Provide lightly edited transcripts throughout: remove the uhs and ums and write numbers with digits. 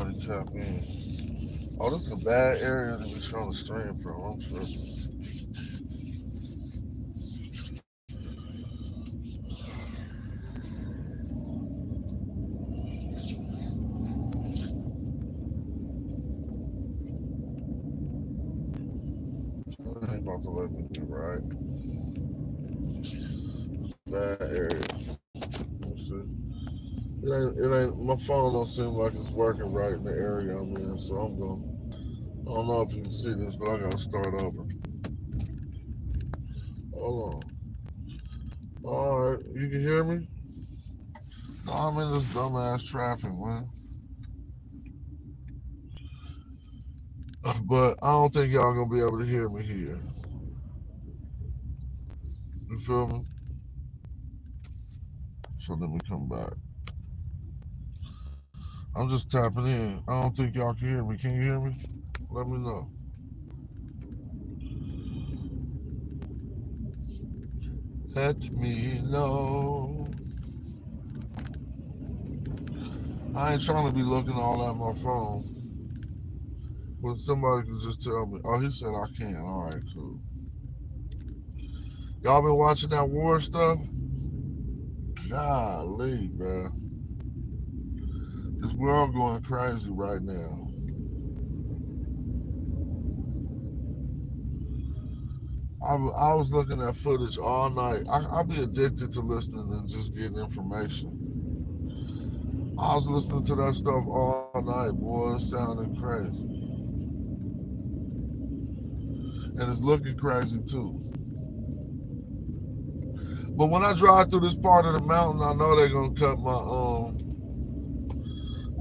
somebody tap in. Oh, this is a bad area to be trying to stream from. I'm tripping. It ain't about to let me do right. Bad area. Let's see. It ain't. My phone don't seem like it's working right in the area I'm in, so I'm going. I don't know if you can see this, but I gotta start over. Hold on. All right, you can hear me? No, I'm in this dumbass traffic, man. But I don't think y'all gonna be able to hear me here. You feel me? So let me come back. I'm just tapping in. I don't think y'all can hear me. Can you hear me? Let me know. Let me know. I ain't trying to be looking all at my phone. But somebody can just tell me. Oh, he said I can. All right, cool. Y'all been watching that war stuff? Golly, bro. This world going crazy right now. I was looking at footage all night. I be addicted to listening and just getting information. I was listening to that stuff all night, boy. It sounded crazy. And it's looking crazy too. But when I drive through this part of the mountain, I know they're gonna cut my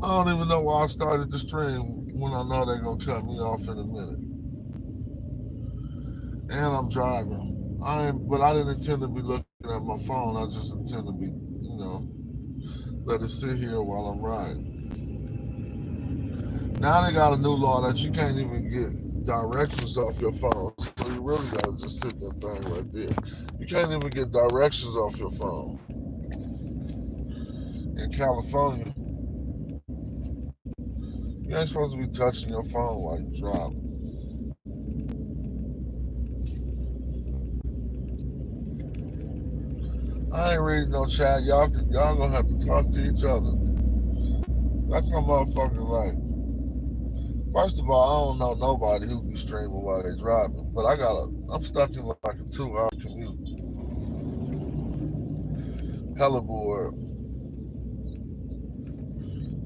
I don't even know why I started the stream when I know they're gonna cut me off in a minute. And I'm driving. But I didn't intend to be looking at my phone. I just intend to be, let it sit here while I'm riding. Now they got a new law that you can't even get directions off your phone. So you really gotta just sit that thing right there. You can't even get directions off your phone. In California, you ain't supposed to be touching your phone while you drive. I ain't reading no chat. Y'all gonna have to talk to each other. That's my motherfucking life. First of all, I don't know nobody who be streaming while they driving, but I'm stuck in like a 2-hour commute. Hella bored.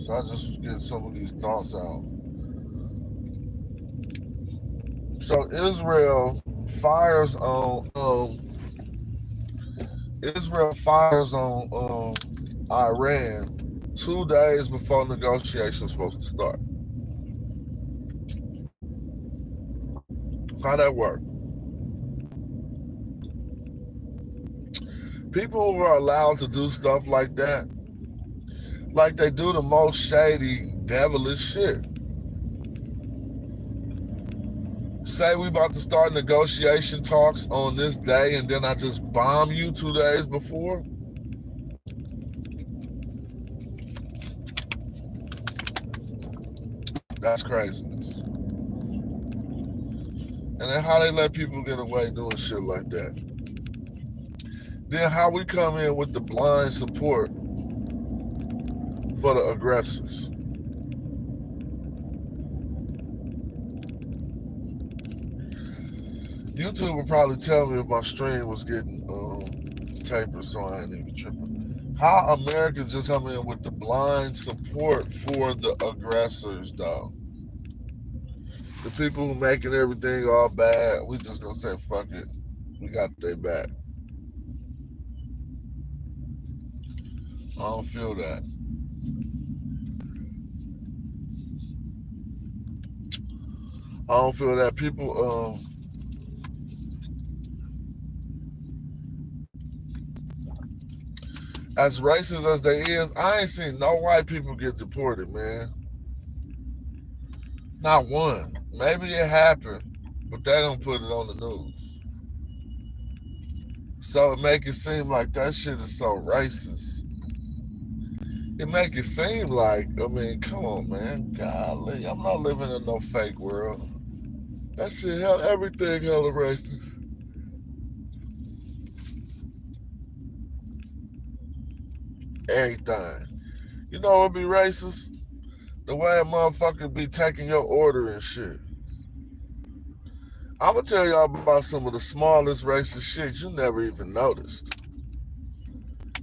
So I just get some of these thoughts out. So Israel fires on Iran 2 days before negotiations supposed to start. How that work? People who are allowed to do stuff like that, like they do the most shady, devilish shit. Say we about to start negotiation talks on this day and then I just bomb you 2 days before? That's craziness. And then how they let people get away doing shit like that. Then how we come in with the blind support for the aggressors. YouTube would probably tell me if my stream was getting tapered, so I ain't even tripping. How America just come in with the blind support for the aggressors, though? The people who making everything all bad, we just gonna say, fuck it. We got their back. I don't feel that. I don't feel that. People, as racist as they is, I ain't seen no white people get deported, man. Not one. Maybe it happened, but they don't put it on the news. So it make it seem like that shit is so racist. it make it seem like, I mean, come on, man. Golly, I'm not living in no fake world. That shit, hell, everything hella racist. Everything. You know what be racist? The way a motherfucker be taking your order and shit. I'm gonna tell y'all about some of the smallest racist shit you never even noticed.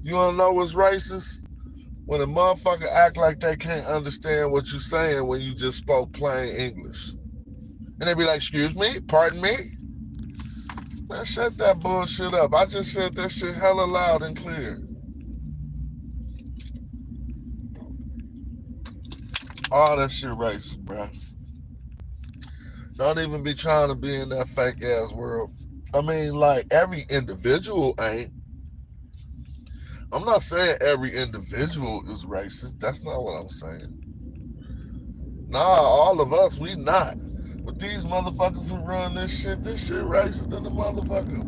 You wanna know what's racist? When a motherfucker act like they can't understand what you saying when you just spoke plain English. And they be like, excuse me, pardon me? Man, shut that bullshit up. I just said that shit hella loud and clear. All that shit racist, bruh. Don't even be trying to be in that fake ass world. I mean, like, every individual ain't. I'm not saying every individual is racist. That's not what I'm saying. Nah, all of us, we not. But these motherfuckers who run this shit racist than the motherfucker.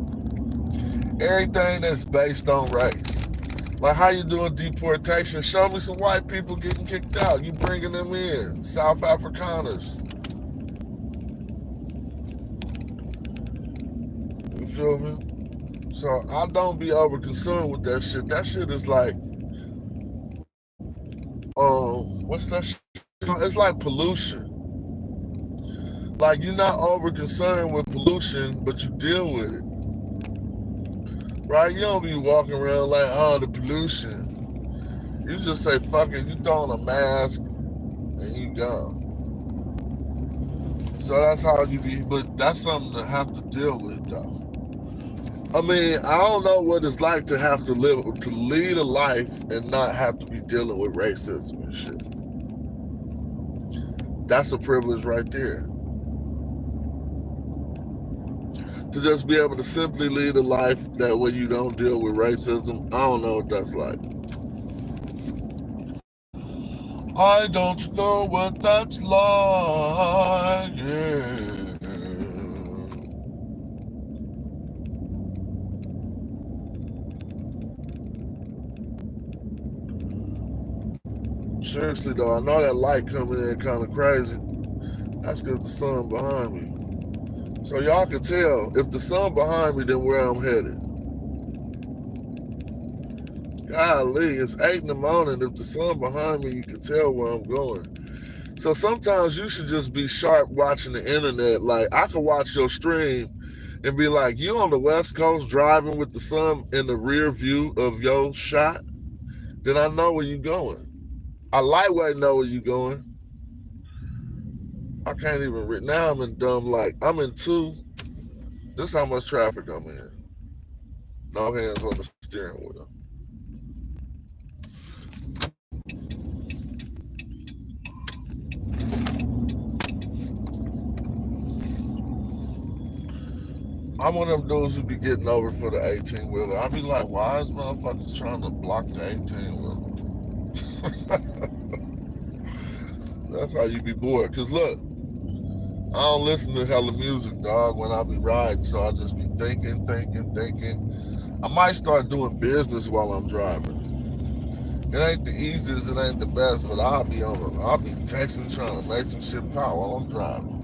Everything that's based on race. Like how you doing deportation? Show me some white people getting kicked out. You bringing them in. South Afrikaners. You feel me? So I don't be over concerned with that shit. That shit is like, what's that shit? It's like pollution. Like you're not over concerned with pollution, but you deal with it. Right? You don't be walking around like, oh, the pollution. You just say, fuck it, you throw on a mask and you gone. So that's how you be, but that's something to have to deal with though. I mean, I don't know what it's like to have to lead a life and not have to be dealing with racism and shit. That's a privilege right there. To just be able to simply lead a life that way you don't deal with racism, I don't know what that's like. I don't know what that's like, yeah. Seriously though, I know that light coming in kind of crazy. That's because the sun behind me. So y'all can tell, if the sun behind me, then where I'm headed. Golly, it's 8 in the morning. If the sun behind me, you can tell where I'm going. So sometimes you should just be sharp watching the internet. Like, I could watch your stream and be like, you on the West Coast driving with the sun in the rear view of your shot? Then I know where you're going. I lightweight know where you're going. I can't even read. Now I'm in dumb light. I'm in 2. This is how much traffic I'm in. No hands on the steering wheel. I'm one of them dudes who be getting over for the 18-wheeler. I be like, why is motherfuckers trying to block the 18-wheeler? That's how you be bored. Because look, I don't listen to hella music, dog, when I be riding. So I just be thinking. I might start doing business while I'm driving. It ain't the easiest, it ain't the best, but I'll be texting, trying to make some shit pop while I'm driving.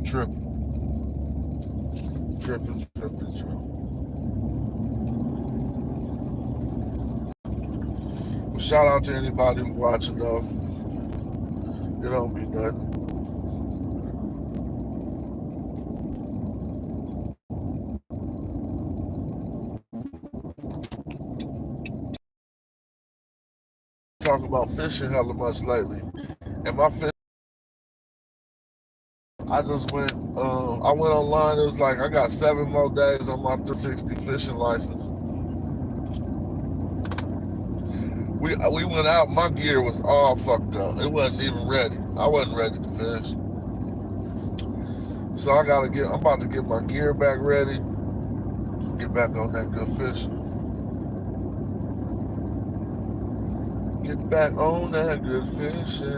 Tripping. Well, shout out to anybody who's watching though. It don't be nothing. Talking about fishing hella much lately. And my fish, I just went, I went online. It was like, I got 7 more days on my 360 fishing license. We went out, my gear was all fucked up. It wasn't even ready. I wasn't ready to fish. So I'm about to get my gear back ready, get back on that good fishing. Get back on that good fishing.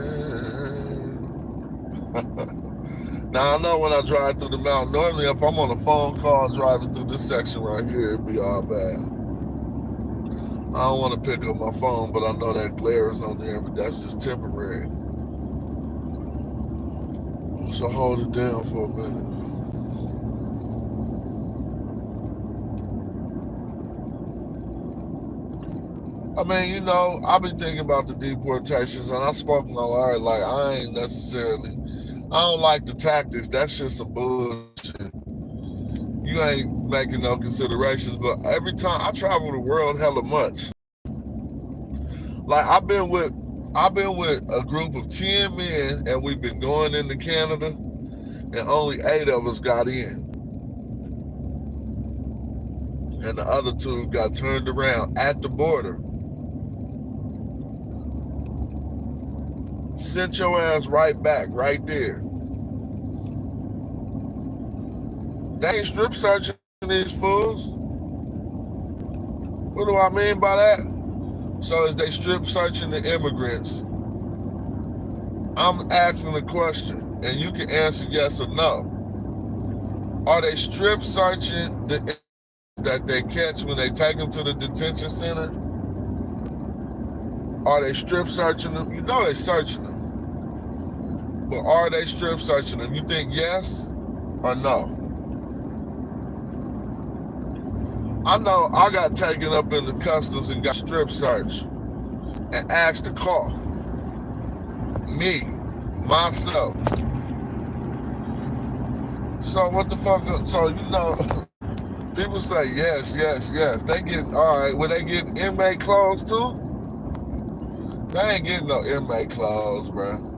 Now I know when I drive through the mountain, normally if I'm on a phone call driving through this section right here, it'd be all bad. I don't want to pick up my phone, but I know that glare is on there, but that's just temporary. So hold it down for a minute. I mean, you know, I've been thinking about the deportations, and I spoke my word. Like, I ain't necessarily, I don't like the tactics. That's just some bullshit. You ain't making no considerations, but every time I travel the world hella much. Like, I've been with a group of 10 men, and we've been going into Canada, and only 8 of us got in. And the other 2 got turned around at the border. Sent your ass right back, right there. They ain't strip searching these fools. What do I mean by that? So as they strip searching the immigrants, I'm asking a question, and you can answer yes or no. Are they strip searching the immigrants that they catch when they take them to the detention center? Are they strip searching them? You know they searching them. But are they strip searching them? You think yes or no? I know I got taken up in the customs and got strip searched and asked to cough. Me, myself. So what the fuck? So you know, people say yes. They get, all right. Will they get inmate clothes too? They ain't getting no inmate clothes, bro.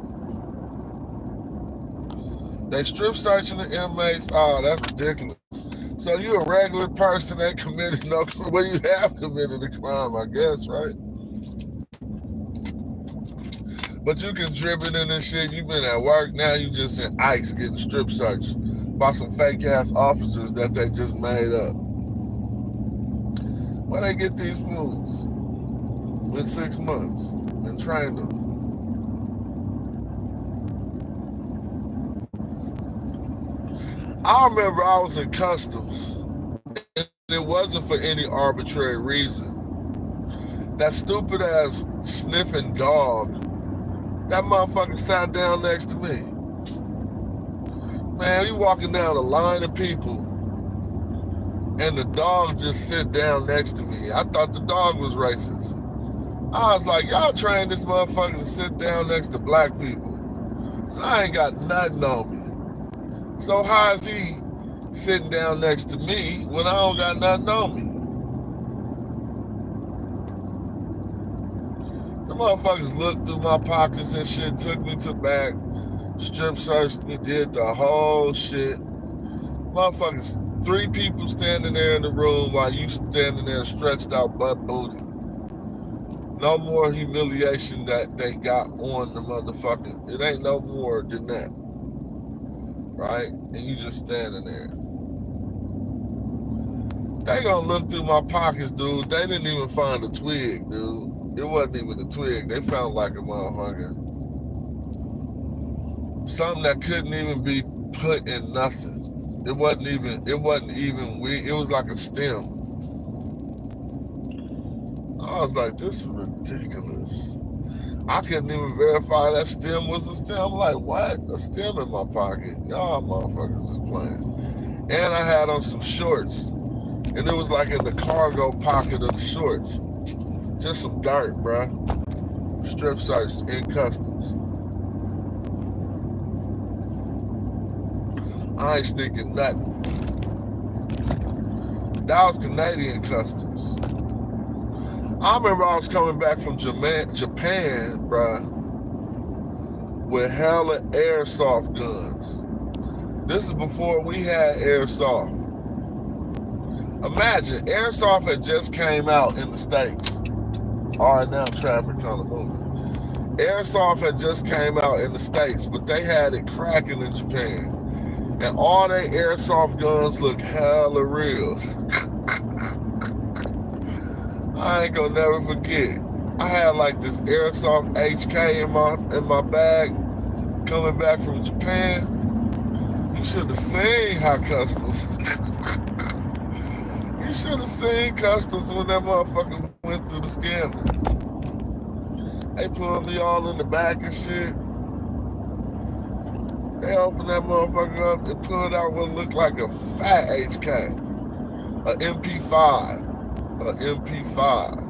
They strip searching the inmates. Oh, that's ridiculous. So you a regular person that committed no, well, you have committed a crime, I guess, right? But you can drip it in this shit. You been at work, now you just in ICE getting strip searched by some fake ass officers that they just made up. Where they get these fools? In 6 months and train them. I remember I was in customs, and it wasn't for any arbitrary reason. That stupid ass sniffing dog, that motherfucker sat down next to me. Man, we walking down a line of people, and the dog just sit down next to me. I thought the dog was racist. I was like, y'all trained this motherfucker to sit down next to black people. So I ain't got nothing on me. So how is he sitting down next to me when I don't got nothing on me? The motherfuckers looked through my pockets and shit, took me to the back, strip searched me, did the whole shit. Motherfuckers, 3 people standing there in the room while you standing there stretched out butt booty. No more humiliation that they got on the motherfucker. It ain't no more than that. Right? And you just standing there. They gonna look through my pockets, dude. They didn't even find a twig, dude. It wasn't even a twig. They found like a motherfucker. Something that couldn't even be put in nothing. It wasn't even weed. It was like a stem. I was like, this is ridiculous. I couldn't even verify that stem was a stem. I'm like, what? A stem in my pocket? Y'all motherfuckers is playing. And I had on some shorts. And it was like in the cargo pocket of the shorts. Just some dirt, bruh. Strip searched in customs. I ain't sneaking nothing. That was Canadian customs. I remember I was coming back from Japan, bruh, with hella airsoft guns. This is before we had airsoft. Imagine, airsoft had just came out in the States. All right, now traffic kind of moving. Airsoft had just came out in the States, but they had it cracking in Japan. And all their airsoft guns look hella real. I ain't gonna never forget. I had like this airsoft HK in my bag coming back from Japan. You should have seen how customs. You should have seen customs when that motherfucker went through the scanner. They pulled me all in the back and shit. They opened that motherfucker up and pulled out what looked like a fat HK. A MP5. A MP5.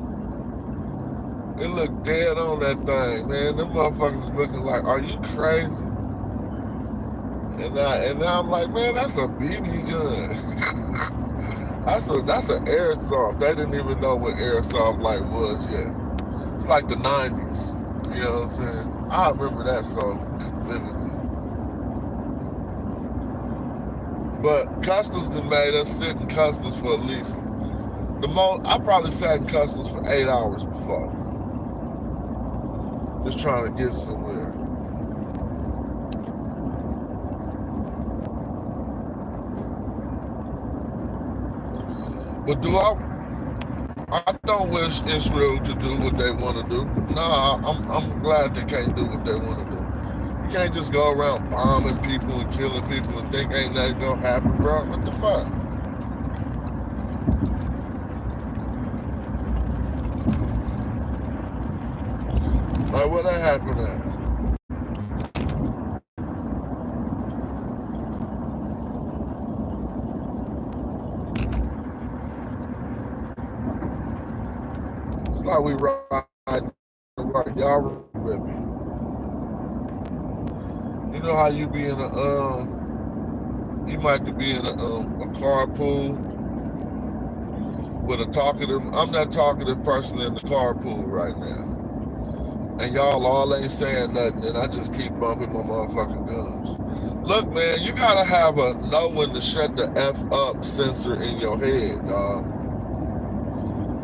It looked dead on that thing, man. Them motherfuckers looking like, are you crazy? And now I'm like, man, that's a BB gun. that's an airsoft. They didn't even know what airsoft like was yet. It's like the 90s. You know what I'm saying? I remember that so vividly. But customs done made us sit in customs for at least I probably sat in customs for 8 hours before. Just trying to get somewhere. But I don't wish Israel to do what they want to do. Nah, I'm glad they can't do what they want to do. You can't just go around bombing people and killing people and think ain't nothing gonna happen, bro. What the fuck? Like, what that happened at? It's like we riding right. Y'all with me. You know how you be in you might could be in a carpool with a talkative. I'm that talkative person in the carpool right now. And y'all all ain't saying nothing, and I just keep bumping my motherfucking gums. Look, man, you gotta have a know when to shut the F up sensor in your head, dog.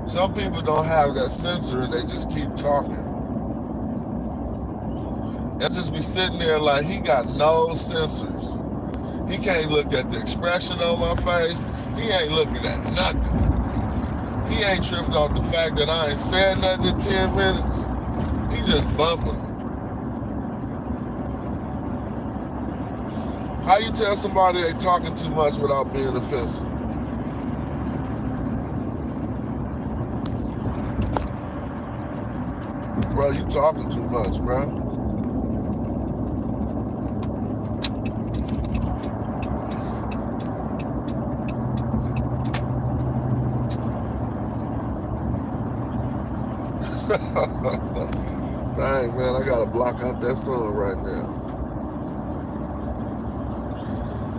Some people don't have that sensor and they just keep talking. And just be sitting there like he got no sensors. He can't look at the expression on my face. He ain't looking at nothing. He ain't tripped off the fact that I ain't said nothing in 10 minutes. He just bumping it. How you tell somebody they talking too much without being offensive? Bro, you talking too much, bro. Dang, man, I gotta block out that song right now.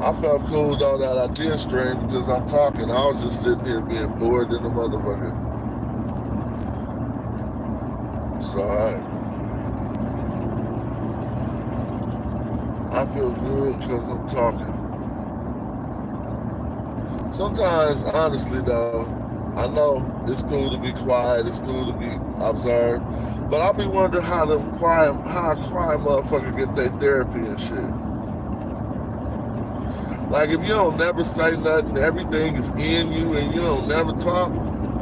I felt cool though that I did stream because I'm talking. I was just sitting here being bored in the motherfucker. It's alright. I feel good because I'm talking. Sometimes, honestly though, I know it's cool to be quiet, it's cool to be observed, but I'll be wondering how a quiet motherfucker get their therapy and shit. Like if you don't never say nothing, everything is in you and you don't never talk,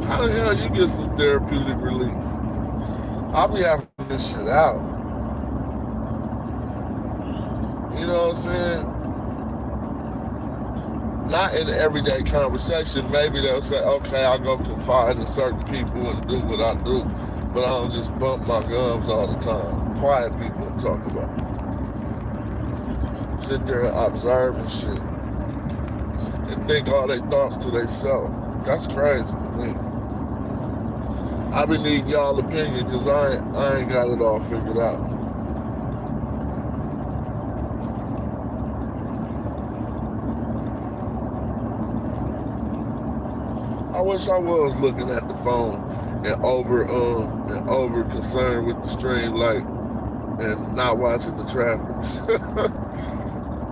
how the hell you get some therapeutic relief? I'll be having this shit out. You know what I'm saying? Not in the everyday conversation. Maybe they'll say, okay, I'll go confide in certain people and do what I do, but I don't just bump my gums all the time. Quiet people I'm talking about. Sit there and observe and shit. And think all their thoughts to themselves. That's crazy to me. I be needing y'all opinion because I ain't got it all figured out. I wish I was looking at the phone and over concerned with the stream light and not watching the traffic.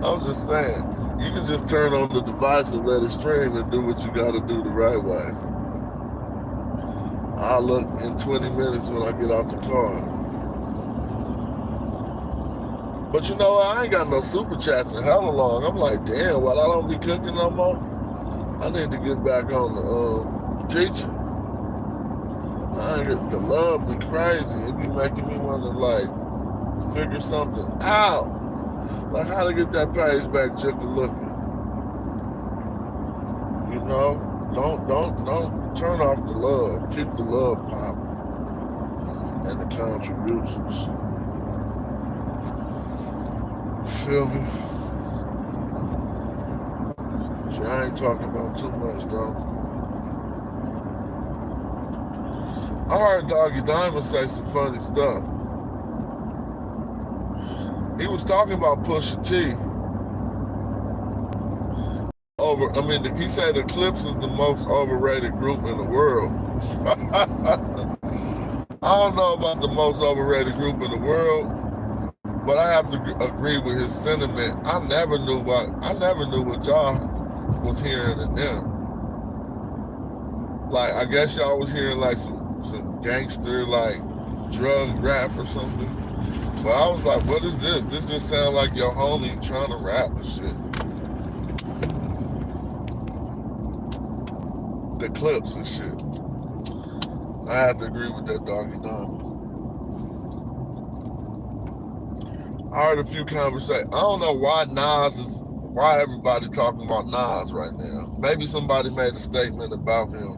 I'm just saying, you can just turn on the device and let it stream and do what you got to do the right way. I'll look in 20 minutes when I get out the car. But you know, I ain't got no super chats in hella long. I'm like, damn, well, I don't be cooking no more. I need to get back on the teaching. The love be crazy. It be making me want to like figure something out. Like how to get that page back looking. You know? Don't turn off the love. Keep the love popping and the contributions. Feel me? So I ain't talking about too much though. I heard Doggy Diamond say some funny stuff. He was talking about Pusha T. He said the Clips is the most overrated group in the world. I don't know about the most overrated group in the world, but I have to agree with his sentiment. I never knew what y'all was hearing in them. Like, I guess y'all was hearing like some gangster, like drug rap or something. But I was like, what is this? This just sounds like your homie trying to rap and shit. The Clips and shit. I had to agree with that Doggy Diamond. I heard a few conversations. I don't know why everybody talking about Nas right now. Maybe somebody made a statement about him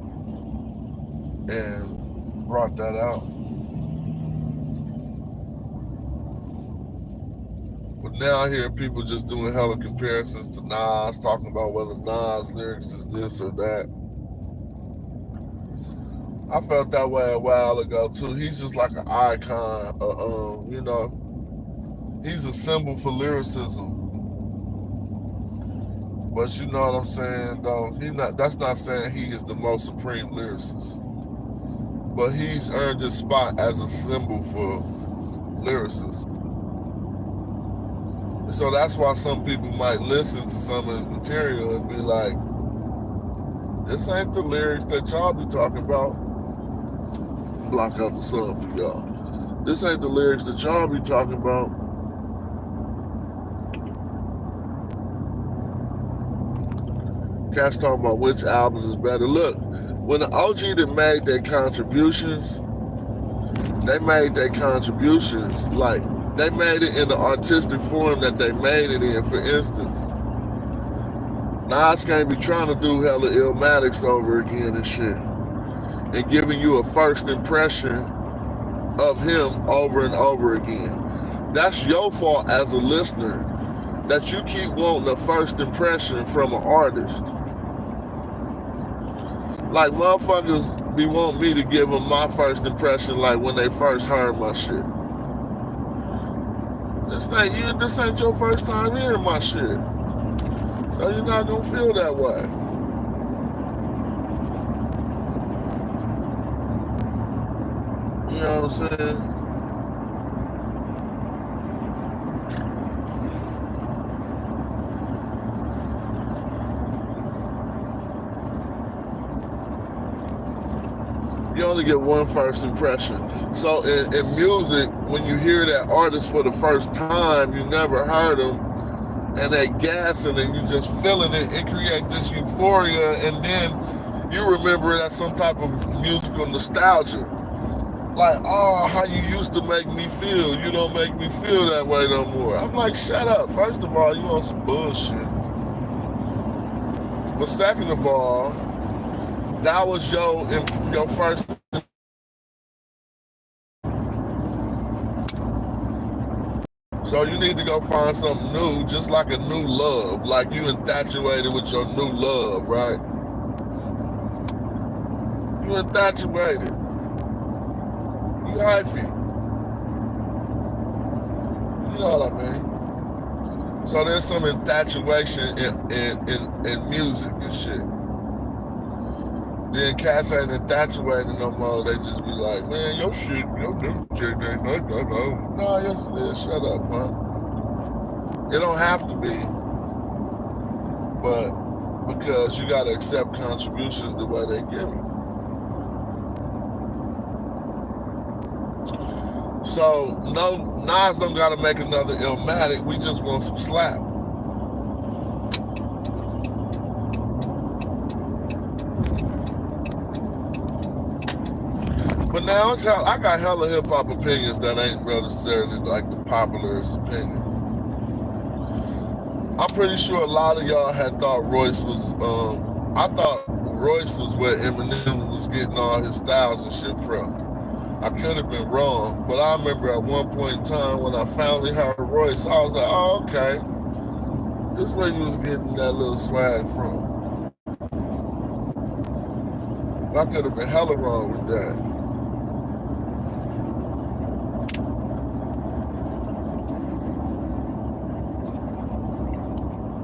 and brought that out. But now I hear people just doing hella comparisons to Nas, talking about whether Nas lyrics is this or that. I felt that way a while ago too. He's just like an icon, you know. He's a symbol for lyricism. But you know what I'm saying, though? That's not saying he is the most supreme lyricist. But he's earned his spot as a symbol for lyricism. And so that's why some people might listen to some of his material and be like, this ain't the lyrics that y'all be talking about. Block out the sun for y'all. This ain't the lyrics that y'all be talking about. Cats talking about which albums is better. Look, when the OG that made their contributions, like, they made it in the artistic form that they made it in. For instance, Nas can't be trying to do hella Illmatics over again and shit, and giving you a first impression of him over and over again. That's your fault as a listener, that you keep wanting a first impression from an artist. Like, motherfuckers be wanting me to give them my first impression like when they first heard my shit. This ain't your first time hearing my shit. So you're not gonna feel that way. You know what I'm saying? You only get one first impression. So in music, when you hear that artist for the first time, you never heard them, and they gassing and you just feeling it, it creates this euphoria, and then you remember it as some type of musical nostalgia. Like, oh, how you used to make me feel. You don't make me feel that way no more. I'm like, shut up. First of all, you on some bullshit. But second of all, that was your first. So you need to go find something new, just like a new love. Like you infatuated with your new love, right? You infatuated. You hyphy. You know what I mean? So there's some infatuation in music and shit. Then cats ain't infatuated no more. They just be like, man, your shit, your new shit ain't nothing. No, yes it is. Shut up, huh? It don't have to be. But because you gotta accept contributions the way they give it. So no, Nas don't gotta make another Illmatic. We just want some slap. But now it's I got hella hip hop opinions that ain't necessarily like the popularist opinion. I'm pretty sure a lot of y'all had thought Royce was. I thought Royce was where Eminem was getting all his styles and shit from. I could have been wrong, but I remember at one point in time when I finally heard Royce, I was like, oh, okay. This is where you was getting that little swag from. I could have been hella wrong with that.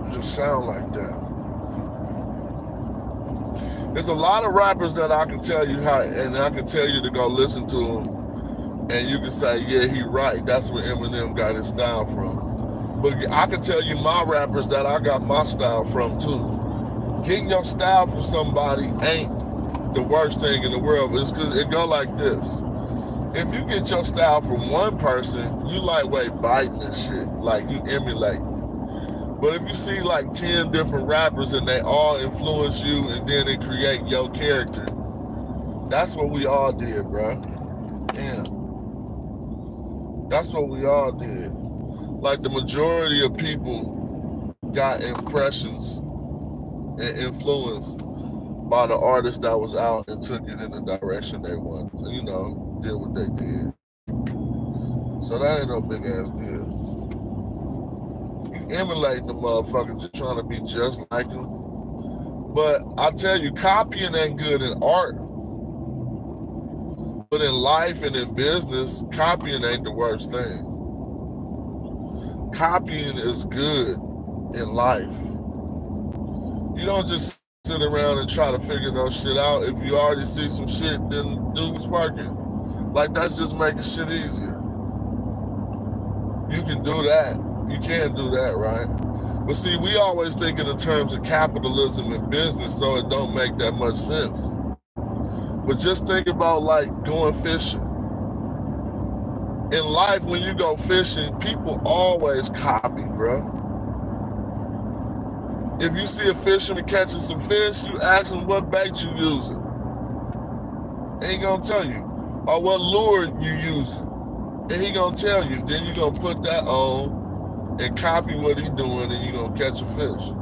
It just sound like that. There's a lot of rappers that I can tell you how, and I can tell you to go listen to them, and you can say, yeah, he right. That's where Eminem got his style from. But I can tell you my rappers that I got my style from too. Getting your style from somebody ain't the worst thing in the world, but it's because it go like this. If you get your style from one person, you lightweight biting and shit, like you emulate. But if you see like 10 different rappers and they all influence you and then they create your character, that's what we all did, bro. Yeah. That's what we all did. Like the majority of people got impressions and influenced by the artist that was out and took it in the direction they wanted, you know, did what they did. So that ain't no big ass deal. You emulate the motherfucker just trying to be just like him. But I tell you, copying ain't good in art. But in life and in business, copying ain't the worst thing. Copying is good in life. You don't just sit around and try to figure those shit out. If you already see some shit, then do what's working. Like, that's just making shit easier. You can do that. You can do that, right? But see, we always think in terms of capitalism and business, so it don't make that much sense. But just think about like going fishing. In life, when you go fishing, people always copy, bro. If you see a fisherman catching some fish, you ask him what bait you using. Ain't gonna tell you. Or what lure you using. And he gonna tell you. Then you gonna put that on and copy what he doing and you gonna catch a fish.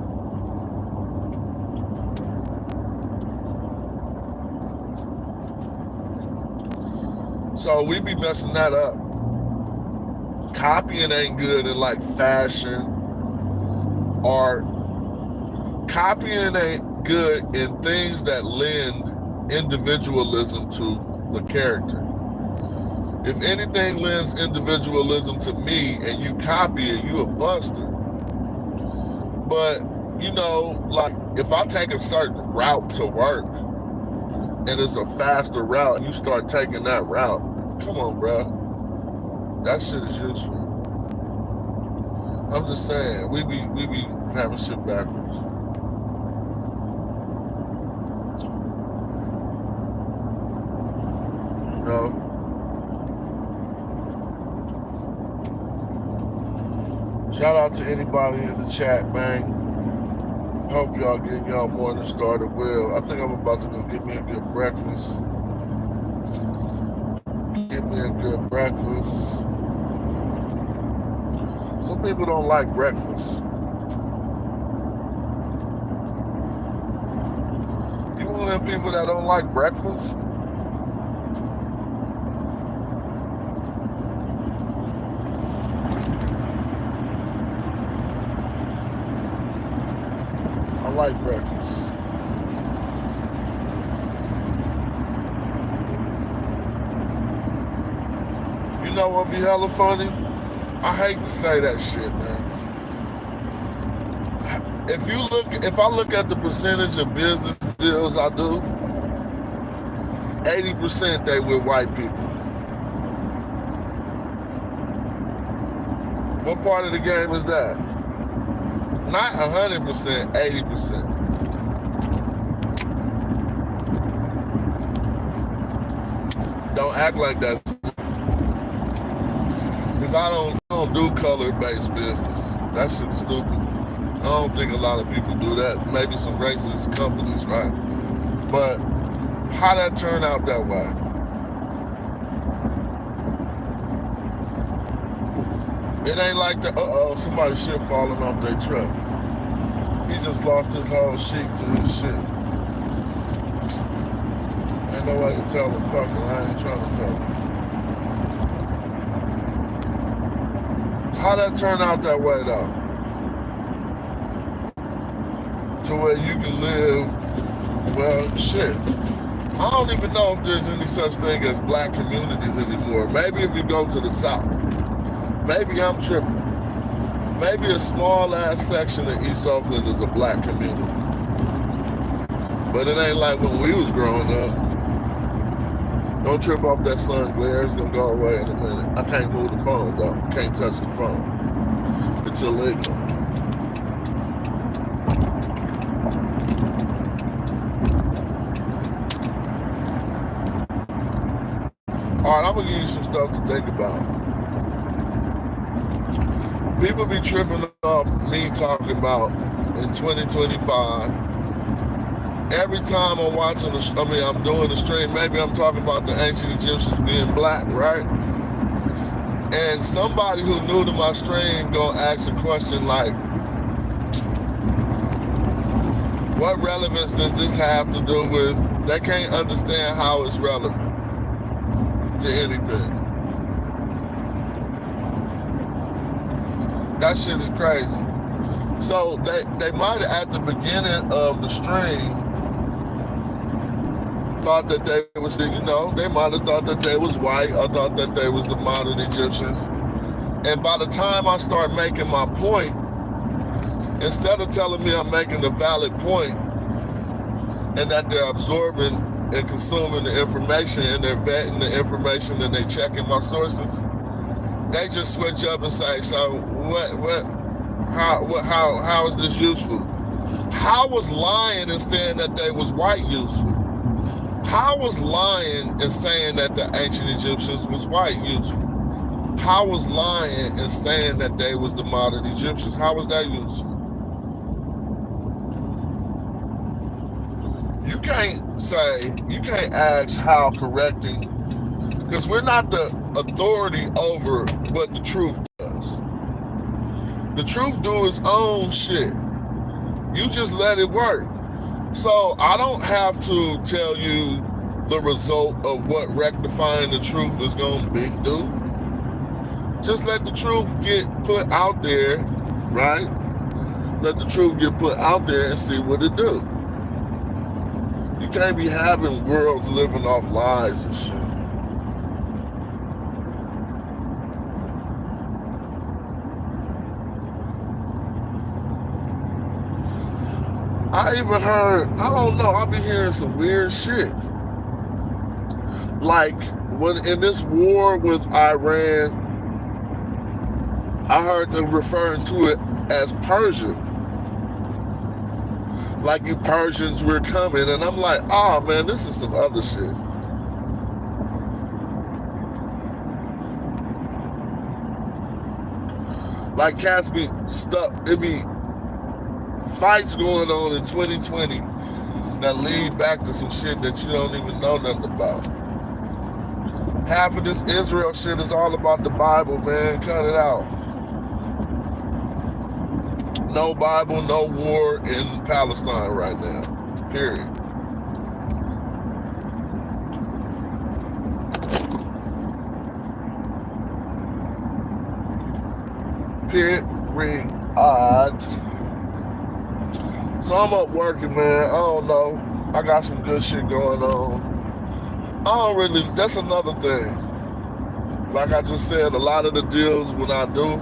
So we be messing that up. Copying ain't good in like fashion, art. Copying ain't good in things that lend individualism to the character. If anything lends individualism to me and you copy it, you a buster. But, you know, like if I take a certain route to work and it's a faster route and you start taking that route, come on, bro. That shit is useful. I'm just saying, we be having shit backwards. You know? Shout out to anybody in the chat, man. Hope y'all getting y'all morning started well. I think I'm about to go get me a good breakfast. Get me a good breakfast. Some people don't like breakfast. You one of them people that don't like breakfast? I like breakfast. You know what be hella funny? I hate to say that shit, man. If I look at the percentage of business deals I do, 80% they with white people. What part of the game is that? Not 100%, 80%. Don't act like that. Because I don't do color-based business. That shit's stupid. I don't think a lot of people do that. Maybe some racist companies, right? But how that turn out that way? It ain't like the, somebody shit falling off their truck. He just lost his whole sheet to his shit. Ain't no way to tell them, fuck it, I ain't trying to tell them. How that turn out that way though? To where you can live, well, shit. I don't even know if there's any such thing as black communities anymore. Maybe if you go to the South. Maybe I'm tripping. Maybe a small ass section of East Oakland is a black community. But it ain't like when we was growing up. Don't trip off that sun glare, it's gonna go away in a minute. I can't move the phone though, can't touch the phone. It's illegal. Alright, I'm gonna give you some stuff to think about. People be tripping off me talking about in 2025. Every time I'm watching, I'm doing the stream, maybe I'm talking about the ancient Egyptians being black, right? And somebody who new to my stream gonna ask a question like, what relevance does this have to do with, they can't understand how it's relevant to anything. That shit is crazy. So they might have at the beginning of the stream thought that they was, they might have thought that they was white or thought that they was the modern Egyptians. And by the time I start making my point, instead of telling me I'm making a valid point and that they're absorbing and consuming the information and they're vetting the information and they checking my sources, they just switch up and say, so how is this useful? How was lying and saying that they was white useful? How was lying and saying that the ancient Egyptians was white useful? How was lying and saying that they was the modern Egyptians? How was that useful? You can't ask how correcting, because we're not the authority over what the truth does. The truth do its own shit. You just let it work. So I don't have to tell you the result of what rectifying the truth is going to do. Just let the truth get put out there, right? Let the truth get put out there and see what it do. You can't be having worlds living off lies and shit. I even heard, I don't know, I be hearing some weird shit. Like, when in this war with Iran, I heard them referring to it as Persia. Like, you Persians were coming, and I'm like, oh man, this is some other shit. Like, cats be stuck, it be fights going on in 2020 that lead back to some shit that you don't even know nothing about. Half of this Israel shit is all about the Bible, man. Cut it out. No Bible, no war in Palestine right now. Period. Period. So I'm up working, man. I don't know. I got some good shit going on. That's another thing. Like I just said, a lot of the deals when I do,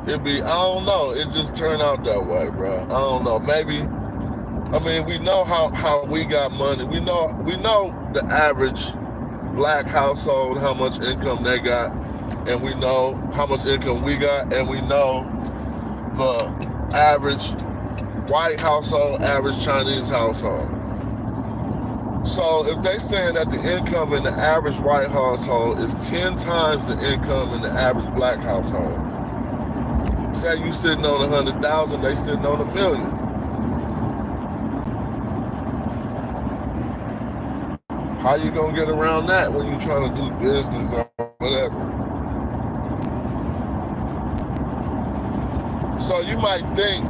I don't know, it just turned out that way, bro. I don't know, maybe, we know how we got money. We know the average black household, how much income they got, and we know how much income we got, and we know the average white household, average Chinese household. So if they saying that the income in the average white household is 10 times the income in the average black household, say you sitting on 100,000, they sitting on 1 million. How you gonna get around that when you trying to do business or whatever? So you might think,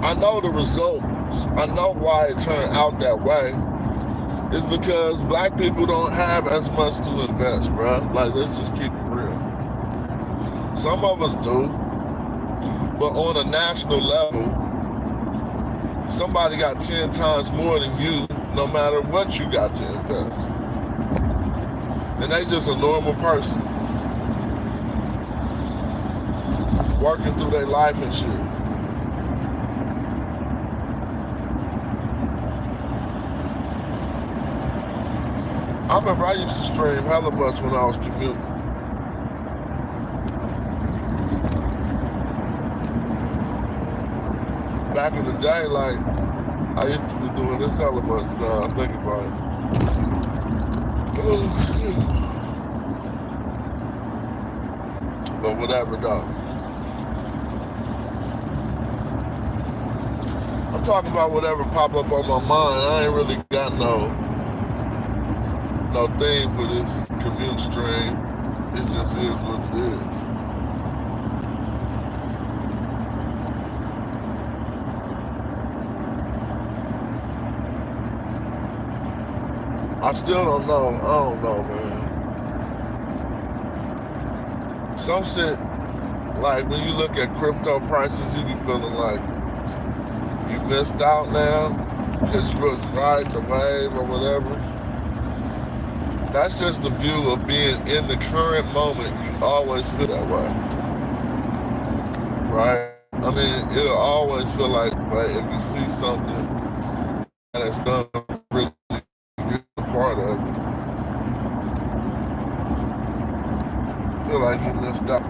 I know the results, I know why it turned out that way. is because black people don't have as much to invest, bro. Like, let's just keep it real. Some of us do, but on a national level, somebody got 10 times more than you, no matter what you got to invest. And they just a normal person, working through their life and shit. I remember I used to stream hella much when I was commuting. Back in the day, like, I used to be doing this hella much now, I think about it. But whatever, though. I'm talking about whatever pop up on my mind. I ain't really got no theme for this commute stream. It just is what it is. I still don't know. I don't know, man. Some shit, like when you look at crypto prices, you be feeling like you missed out now because you wasn't right, the wave or whatever. That's just the view of being in the current moment. You always feel that way, right? I mean, it'll always feel like if you see something that's done really good part of it, feel like you missed out.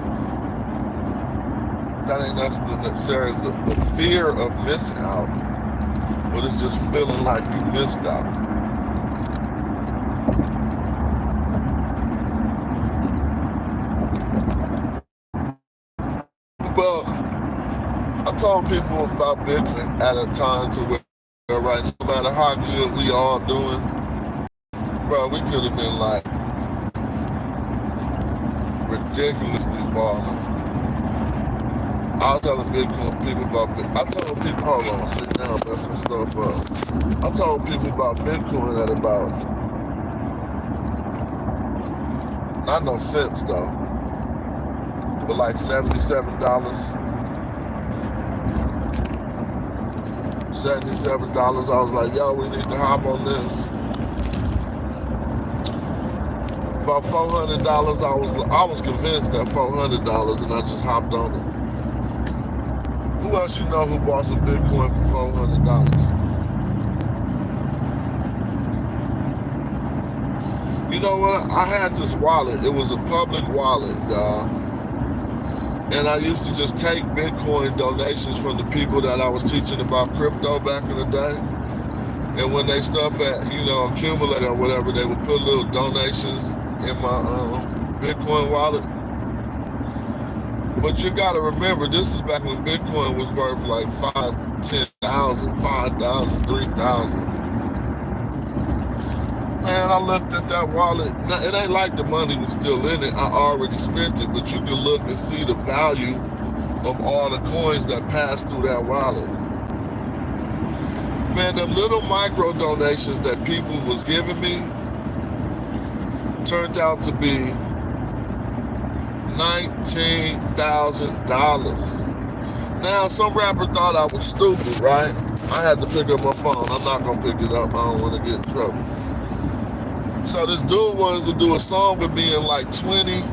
That ain't necessarily the fear of missing out, but it's just feeling like you missed out. Well, I told people about Bitcoin at a time to where, right, no matter how good we all doing, bro, we could have been like ridiculously balling. I was telling Bitcoin people about Bitcoin. I told people, hold on, sit down, mess some stuff up. I told people about Bitcoin at about, not no cents though, but like $77. $77. I was like, yo, we need to hop on this. About $400, I was convinced at $400 and I just hopped on it. Who else you know who bought some Bitcoin for $400? You know what? I had this wallet. It was a public wallet, y'all. And I used to just take Bitcoin donations from the people that I was teaching about crypto back in the day. And when they stuff accumulate or whatever, they would put little donations in my Bitcoin wallet. But you gotta remember, this is back when Bitcoin was worth like 10,000, 5,000, 3,000. Man, I looked at that wallet. Now, it ain't like the money was still in it. I already spent it, but you can look and see the value of all the coins that passed through that wallet. Man, them little micro donations that people was giving me turned out to be $19,000. Now, some rapper thought I was stupid, right? I had to pick up my phone. I'm not gonna pick it up. I don't want to get in trouble. So this dude wanted to do a song with me in like 20.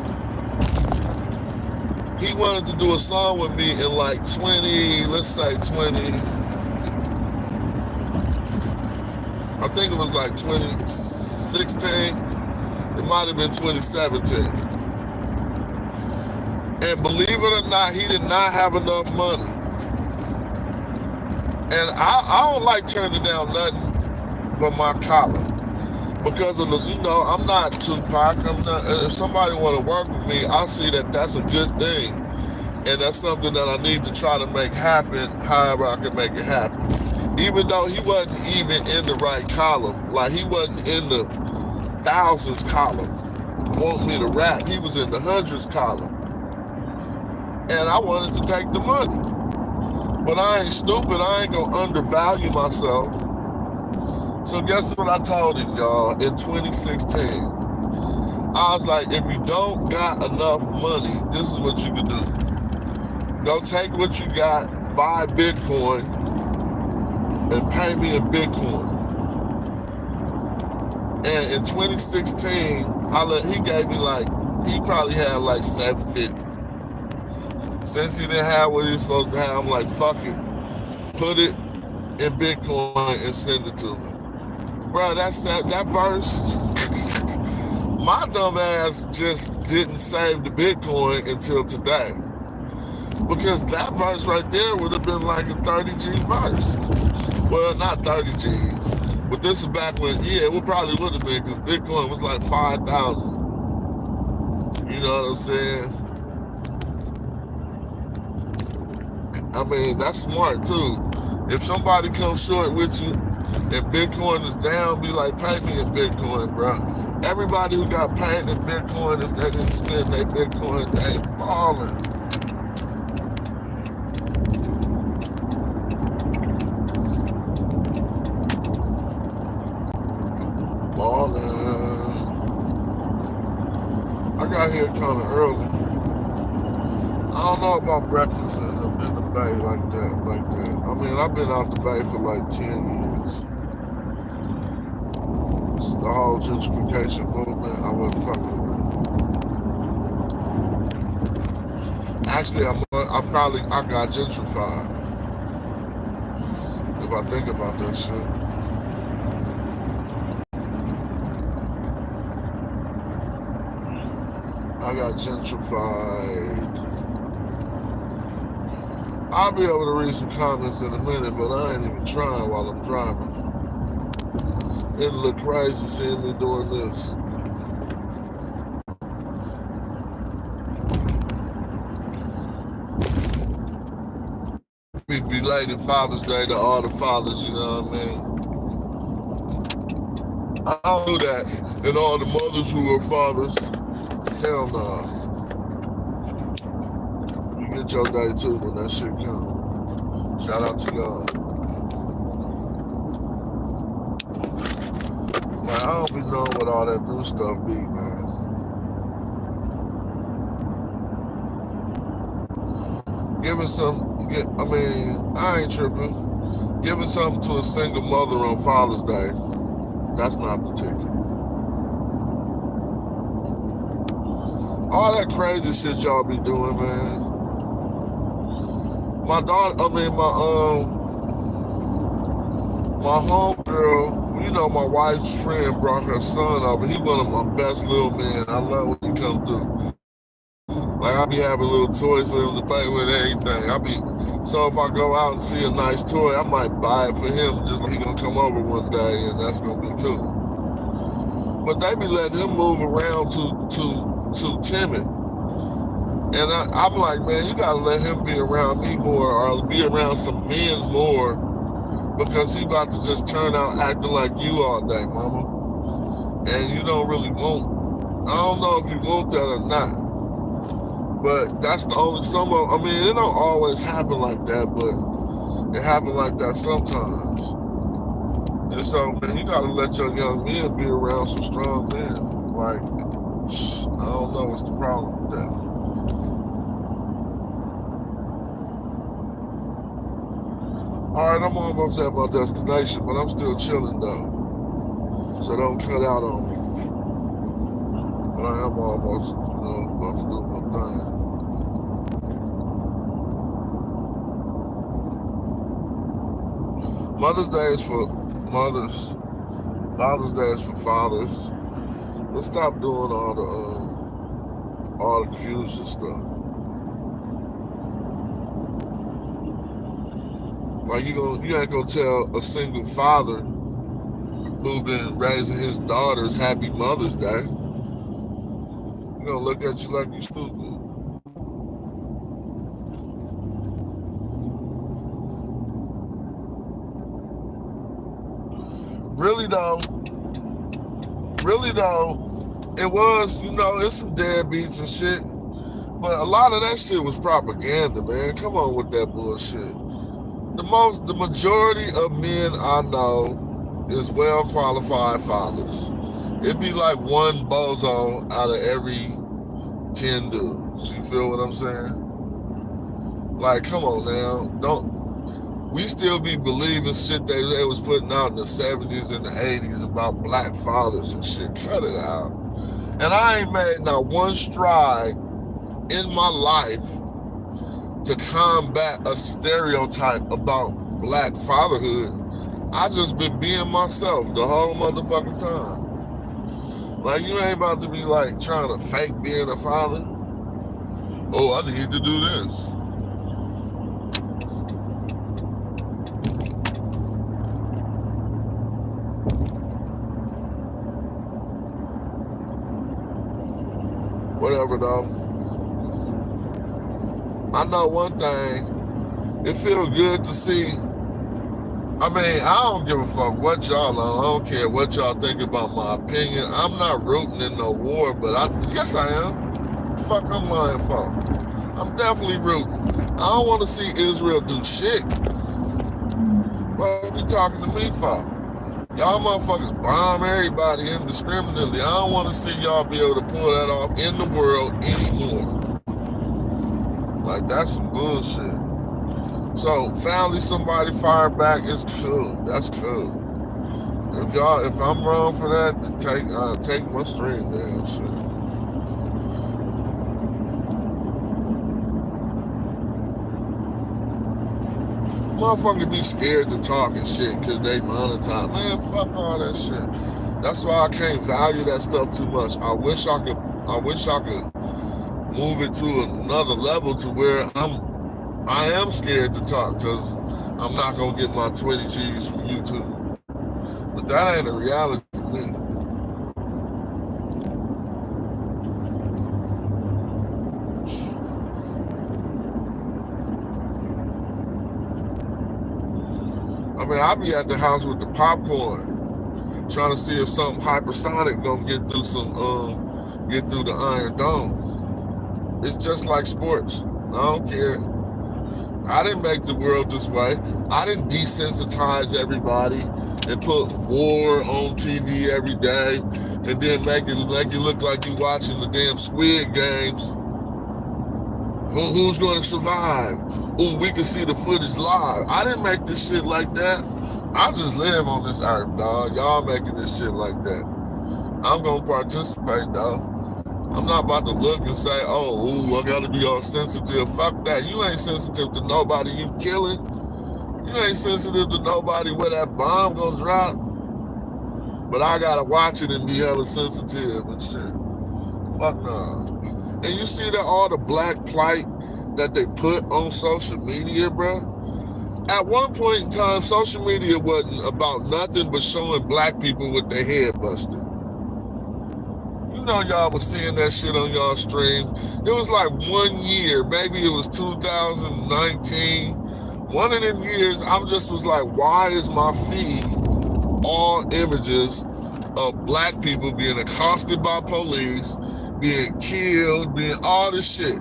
He wanted to do a song with me in like 20, let's say 20. I think it was like 2016. It might have been 2017. And believe it or not, he did not have enough money. And I don't like turning down nothing but my collar. Because of the, I'm not Tupac. If somebody want to work with me, I see that that's a good thing. And that's something that I need to try to make happen however I can make it happen. Even though he wasn't even in the right column. Like he wasn't in the thousands column. Want me to rap. He was in the hundreds column. And I wanted to take the money. But I ain't stupid. I ain't gonna undervalue myself So guess what I told him, y'all, in 2016? I was like, if you don't got enough money, this is what you can do. Go take what you got, buy Bitcoin, and pay me in Bitcoin. And in 2016, he gave me he probably had like 750. Since he didn't have what he was supposed to have, I'm like, fuck it. Put it in Bitcoin and send it to me. Bro, that verse, my dumb ass just didn't save the Bitcoin until today. Because that verse right there would have been like a 30G verse. Well, not 30 G's. But this is back when, it probably would have been, because Bitcoin was like 5,000. You know what I'm saying? I mean, that's smart too. If somebody comes short with you and Bitcoin is down, be like, pay me in Bitcoin, bro. Everybody who got paid in Bitcoin, if they didn't spend their Bitcoin, they balling. I got here kind of early. I don't know about breakfast in the Bay like that. I mean, I've been out the Bay for like 10 years. It's the whole gentrification movement, I wasn't fucking with it. Actually, I got gentrified. If I think about that shit. I got gentrified. I'll be able to read some comments in a minute, but I ain't even trying while I'm driving. It'll look crazy seeing me doing this. Belated Father's Day to all the fathers, you know what I mean? I don't do that. And all the mothers who are fathers, hell nah. You get your day too when that shit comes. Shout out to y'all. Man, I don't be knowing what all that new stuff be, man. I ain't tripping. Giving something to a single mother on Father's Day, that's not the ticket. All that crazy shit y'all be doing, man. My homegirl, you know, my wife's friend brought her son over. He one of my best little men. I love when he come through. Like, I be having little toys with him to play with, everything. So if I go out and see a nice toy, I might buy it for him, just like he gonna come over one day, and that's gonna be cool. But they be letting him move around too timid. And I'm like, man, you gotta let him be around me more, or be around some men more, because he about to just turn out acting like you all day, mama. And you don't really want, I don't know if you want that or not. But that's the only, it don't always happen like that, but it happens like that sometimes. And so, man, you gotta let your young men be around some strong men. Like, I don't know what's the problem with that. Alright, I'm almost at my destination, but I'm still chilling though. So don't cut out on me. But I am almost, about to do my thing. Mother's Day is for mothers. Father's Day is for fathers. Let's stop doing all the confusion stuff. Like, you ain't gonna tell a single father who been raising his daughters Happy Mother's Day. He gonna look at you like you stupid. Really though, it was, it's some deadbeats and shit, but a lot of that shit was propaganda, man. Come on with that bullshit. The majority of men I know is well qualified fathers. It'd be like one bozo out of every 10 dudes. You feel what I'm saying? Like, come on now. We still be believing shit they was putting out in the 70s and the 80s about black fathers and shit. Cut it out. And I ain't made not one stride in my life to combat a stereotype about black fatherhood. I just been being myself the whole motherfucking time. Like, you ain't about to be like trying to fake being a father. Oh, I need to do this. Whatever though. I know one thing. It feels good to see. I mean, I don't give a fuck what y'all on. I don't care what y'all think about my opinion. I'm not rooting in no war, but yes I am. Fuck I'm lying for. I'm definitely rooting. I don't want to see Israel do shit. What are you talking to me for? Y'all motherfuckers bomb everybody indiscriminately. I don't want to see y'all be able to pull that off in the world anymore. Like, that's some bullshit. So, finally somebody fired back, it's cool. That's cool. If I'm wrong for that, then take my stream down, shit. Motherfuckers be scared to talk and shit because they monetize. Man, fuck all that shit. That's why I can't value that stuff too much. I wish I could move it to another level to where I am scared to talk because I'm not gonna get my 20 G's from YouTube. But that ain't a reality for me. I mean, I'll be at the house with the popcorn, trying to see if something hypersonic gonna get through the Iron Dome. It's just like sports. I don't care. I didn't make the world this way. I didn't desensitize everybody and put war on TV every day and then make it look like you watching the damn Squid Games. Who's gonna survive? Oh, we can see the footage live. I didn't make this shit like that. I just live on this earth, dog. Y'all making this shit like that. I'm gonna participate, though. I'm not about to look and say, oh, I gotta be all sensitive. Fuck that. You ain't sensitive to nobody you killing. You ain't sensitive to nobody where that bomb gonna drop. But I gotta watch it and be hella sensitive and shit. Fuck nah. And you see that all the black plight that they put on social media, bro? At one point in time, social media wasn't about nothing but showing black people with their head busted. You know y'all was seeing that shit on y'all stream. It was like 1 year, maybe it was 2019. One of them years, I just was like, why is my feed all images of black people being accosted by police, being killed, being all this shit?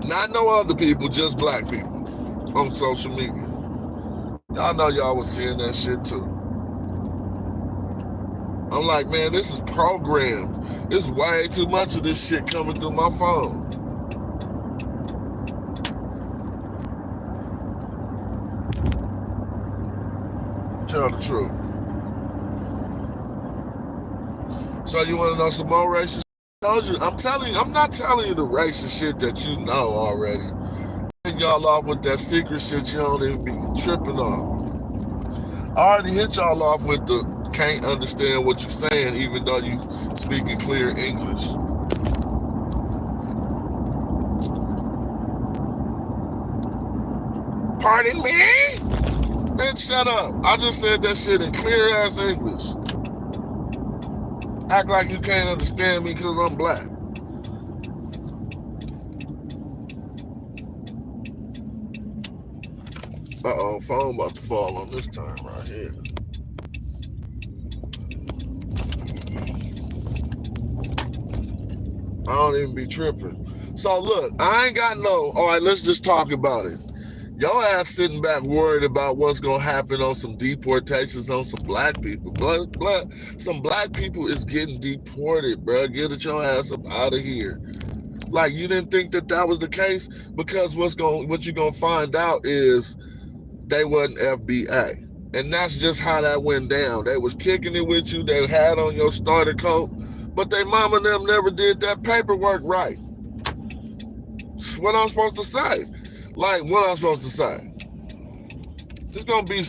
Not no other people, just black people on social media. Y'all know y'all was seeing that shit too. I'm like, man, this is programmed. There's way too much of this shit coming through my phone. Tell the truth. So you want to know some more racist shit? I'm not telling you the racist shit that you know already. And y'all off with that secret shit you don't even be tripping off. I already hit y'all off with the can't understand what you're saying even though you speaking clear English. Pardon me? Man, shut up. I just said that shit in clear ass English. Act like you can't understand me because I'm black. Uh-oh, phone about to fall on this time right here. I don't even be tripping. So look, I ain't got no, all right, let's just talk about it. Your ass sitting back worried about what's gonna happen on some deportations on some black people. Some black people is getting deported, bro. Get your ass up out of here. Like, you didn't think that was the case? Because what you're gonna find out is they wasn't FBA. And that's just how that went down. They was kicking it with you. They had on your starter coat, but they mama and them never did that paperwork right. That's what I'm supposed to say. Like, what I'm supposed to say. It's gonna be,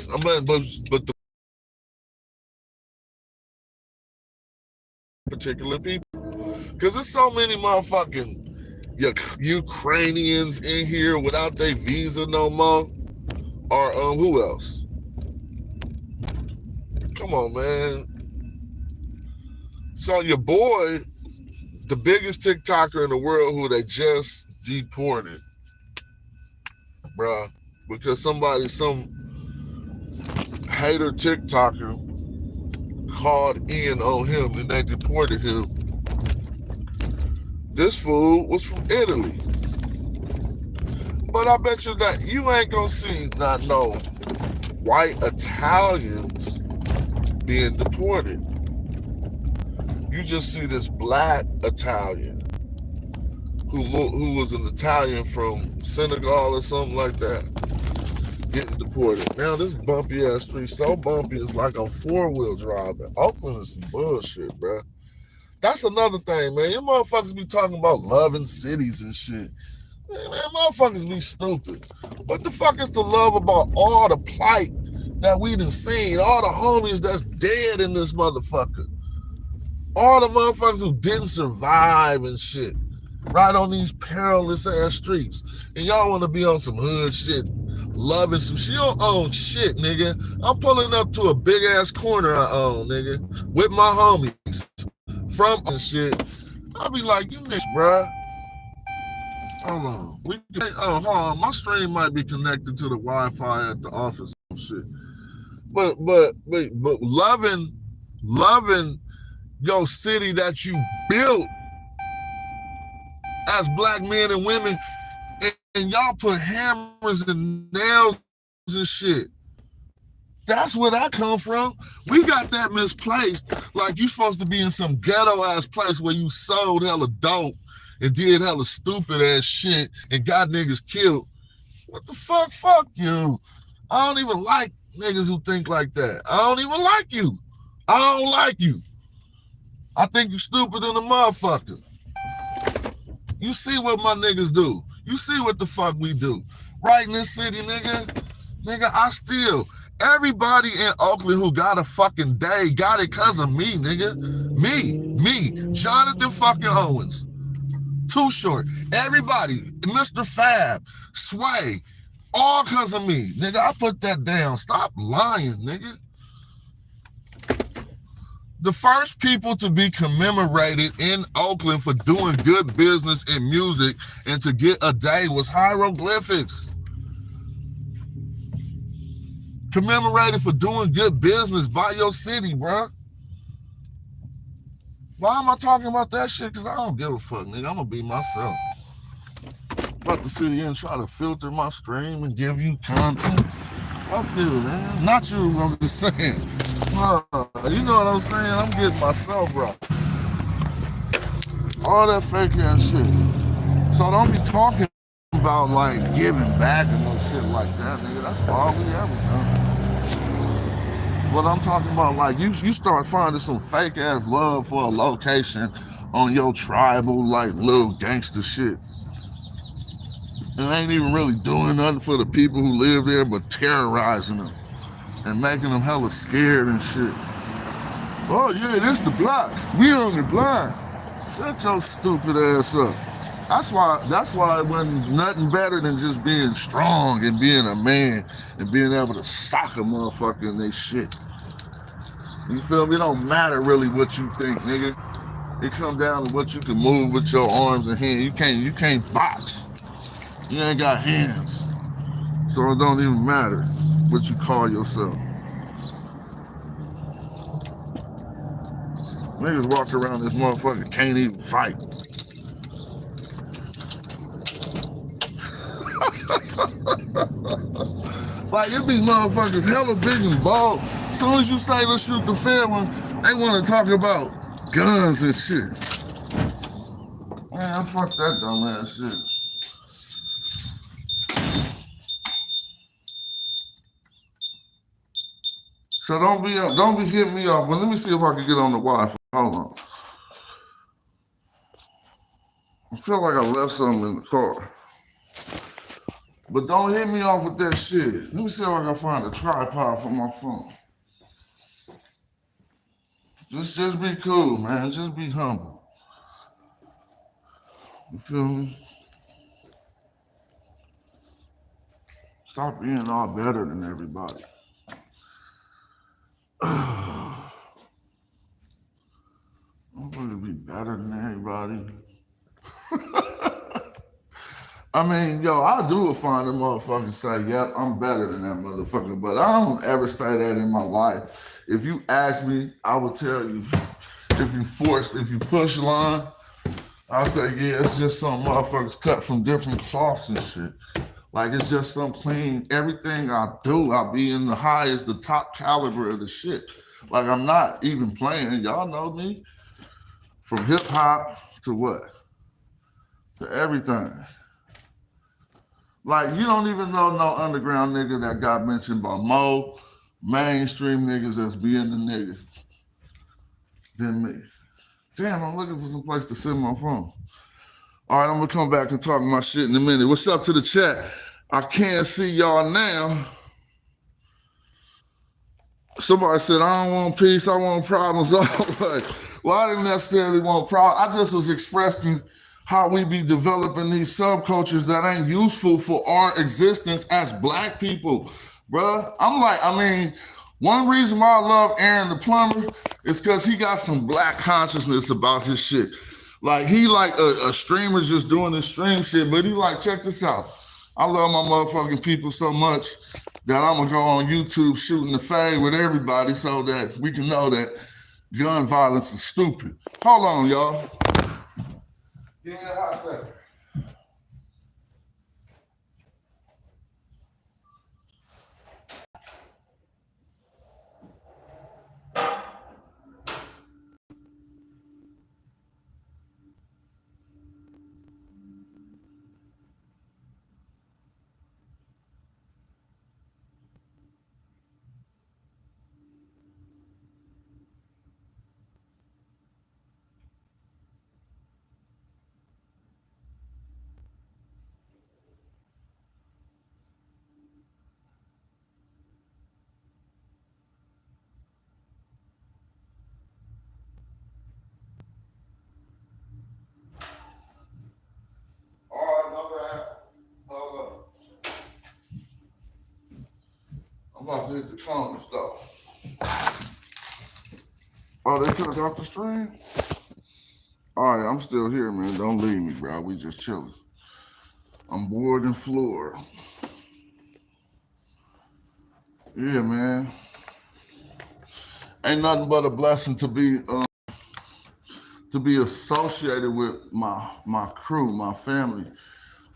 but the particular people, because there's so many motherfucking Ukrainians in here without their visa no more. Or who else? Come on, man. So your boy, the biggest TikToker in the world, who they just deported, bruh, because some hater TikToker called in on him and they deported him. This fool was from Italy. But I bet you that you ain't gonna see not no white Italians being deported. You just see this black Italian who was an Italian from Senegal or something like that getting deported. Now this bumpy ass street, so bumpy it's like a 4-wheel drive. Oakland is some bullshit, bro. That's another thing, man. You motherfuckers be talking about loving cities and shit. Man, motherfuckers be stupid. What the fuck is the love about all the plight that we done seen? All the homies that's dead in this motherfucker. All the motherfuckers who didn't survive and shit. Right on these perilous ass streets. And y'all want to be on some hood shit. Loving some shit. You don't own shit, nigga. I'm pulling up to a big ass corner I own, nigga. With my homies. From shit. I'll be like, you niggas, bruh. Hold on. Hold on. My stream might be connected to the Wi-Fi at the office and shit. But loving your city that you built as black men and women, and y'all put hammers and nails and shit. That's where that come from. We got that misplaced. Like you supposed to be in some ghetto ass place where you sold hella dope and did hella stupid ass shit and got niggas killed. What the fuck? Fuck you. I don't even like niggas who think like that. I don't even like you. I don't like you. I think you stupid than a motherfucker. You see what my niggas do. You see what the fuck we do. Right in this city, nigga. Nigga, I still, everybody in Oakland who got a fucking day got it because of me, nigga. Me. Jonathan fucking Owens. Too Short. Everybody. Mr. Fab. Sway. All because of me. Nigga, I put that down. Stop lying, nigga. The first people to be commemorated in Oakland for doing good business in music and to get a day was hieroglyphics. Commemorated for doing good business by your city, bro. Why am I talking about that shit? Because I don't give a fuck, nigga. I'm going to be myself. About to sit here and try to filter my stream and give you content. Fuck you, man. Not you, I'm just saying. You know what I'm saying? I'm getting myself right. All that fake ass shit. So don't be talking about like giving back and no shit like that, nigga. That's all we ever done. What I'm talking about, like you start finding some fake ass love for a location on your tribal like little gangster shit. And ain't even really doing nothing for the people who live there but terrorizing them and making them hella scared and shit. Oh yeah, this the block. We on the block. Shut your stupid ass up. That's why it wasn't nothing better than just being strong and being a man and being able to sock a motherfucker in they shit. You feel me? It don't matter really what you think, nigga. It comes down to what you can move with your arms and hands. You can't box. You ain't got hands. So it don't even matter what you call yourself. Niggas walk around this motherfucker can't even fight. Like, it be motherfuckers hella big and bald. As soon as you say let's shoot the fair one, they want to talk about guns and shit. Man, fuck that dumb ass shit. So don't be hitting me off. But let me see if I can get on the Wi-Fi. Hold on. I feel like I left something in the car. But don't hit me off with that shit. Let me see if I can find a tripod for my phone. Just be cool, man. Just be humble. You feel me? Stop being all better than everybody. I'm going to be better than everybody. I mean, yo, I do find a motherfucker say, yep, I'm better than that motherfucker. But I don't ever say that in my life. If you ask me, I will tell you. If you push line, I'll say, yeah, it's just some motherfuckers cut from different cloths and shit. Like, it's just some clean, everything I do, I be in the top caliber of the shit. Like, I'm not even playing. Y'all know me. From hip hop to what? To everything. Like, you don't even know no underground nigga that got mentioned by more mainstream niggas that's being the nigga than me. Damn, I'm looking for some place to send my phone. All right, I'm gonna come back and talk my shit in a minute. What's up to the chat? I can't see y'all now. Somebody said, I don't want peace, I want problems. Well, I didn't necessarily want problems. I just was expressing how we be developing these subcultures that ain't useful for our existence as black people, bruh. One reason why I love Aaron the Plumber is because he got some black consciousness about his shit. Like, he like a streamer just doing his stream shit, but he like, check this out. I love my motherfucking people so much that I'm gonna go on YouTube shooting the fade with everybody so that we can know that gun violence is stupid. Hold on, y'all. Give me a hot second. I'm about to hit the comments though. Oh, they took off the stream? All right, I'm still here, man. Don't leave me, bro. We just chilling. I'm bored and floored. Yeah, man. Ain't nothing but a blessing to be associated with my crew, my family.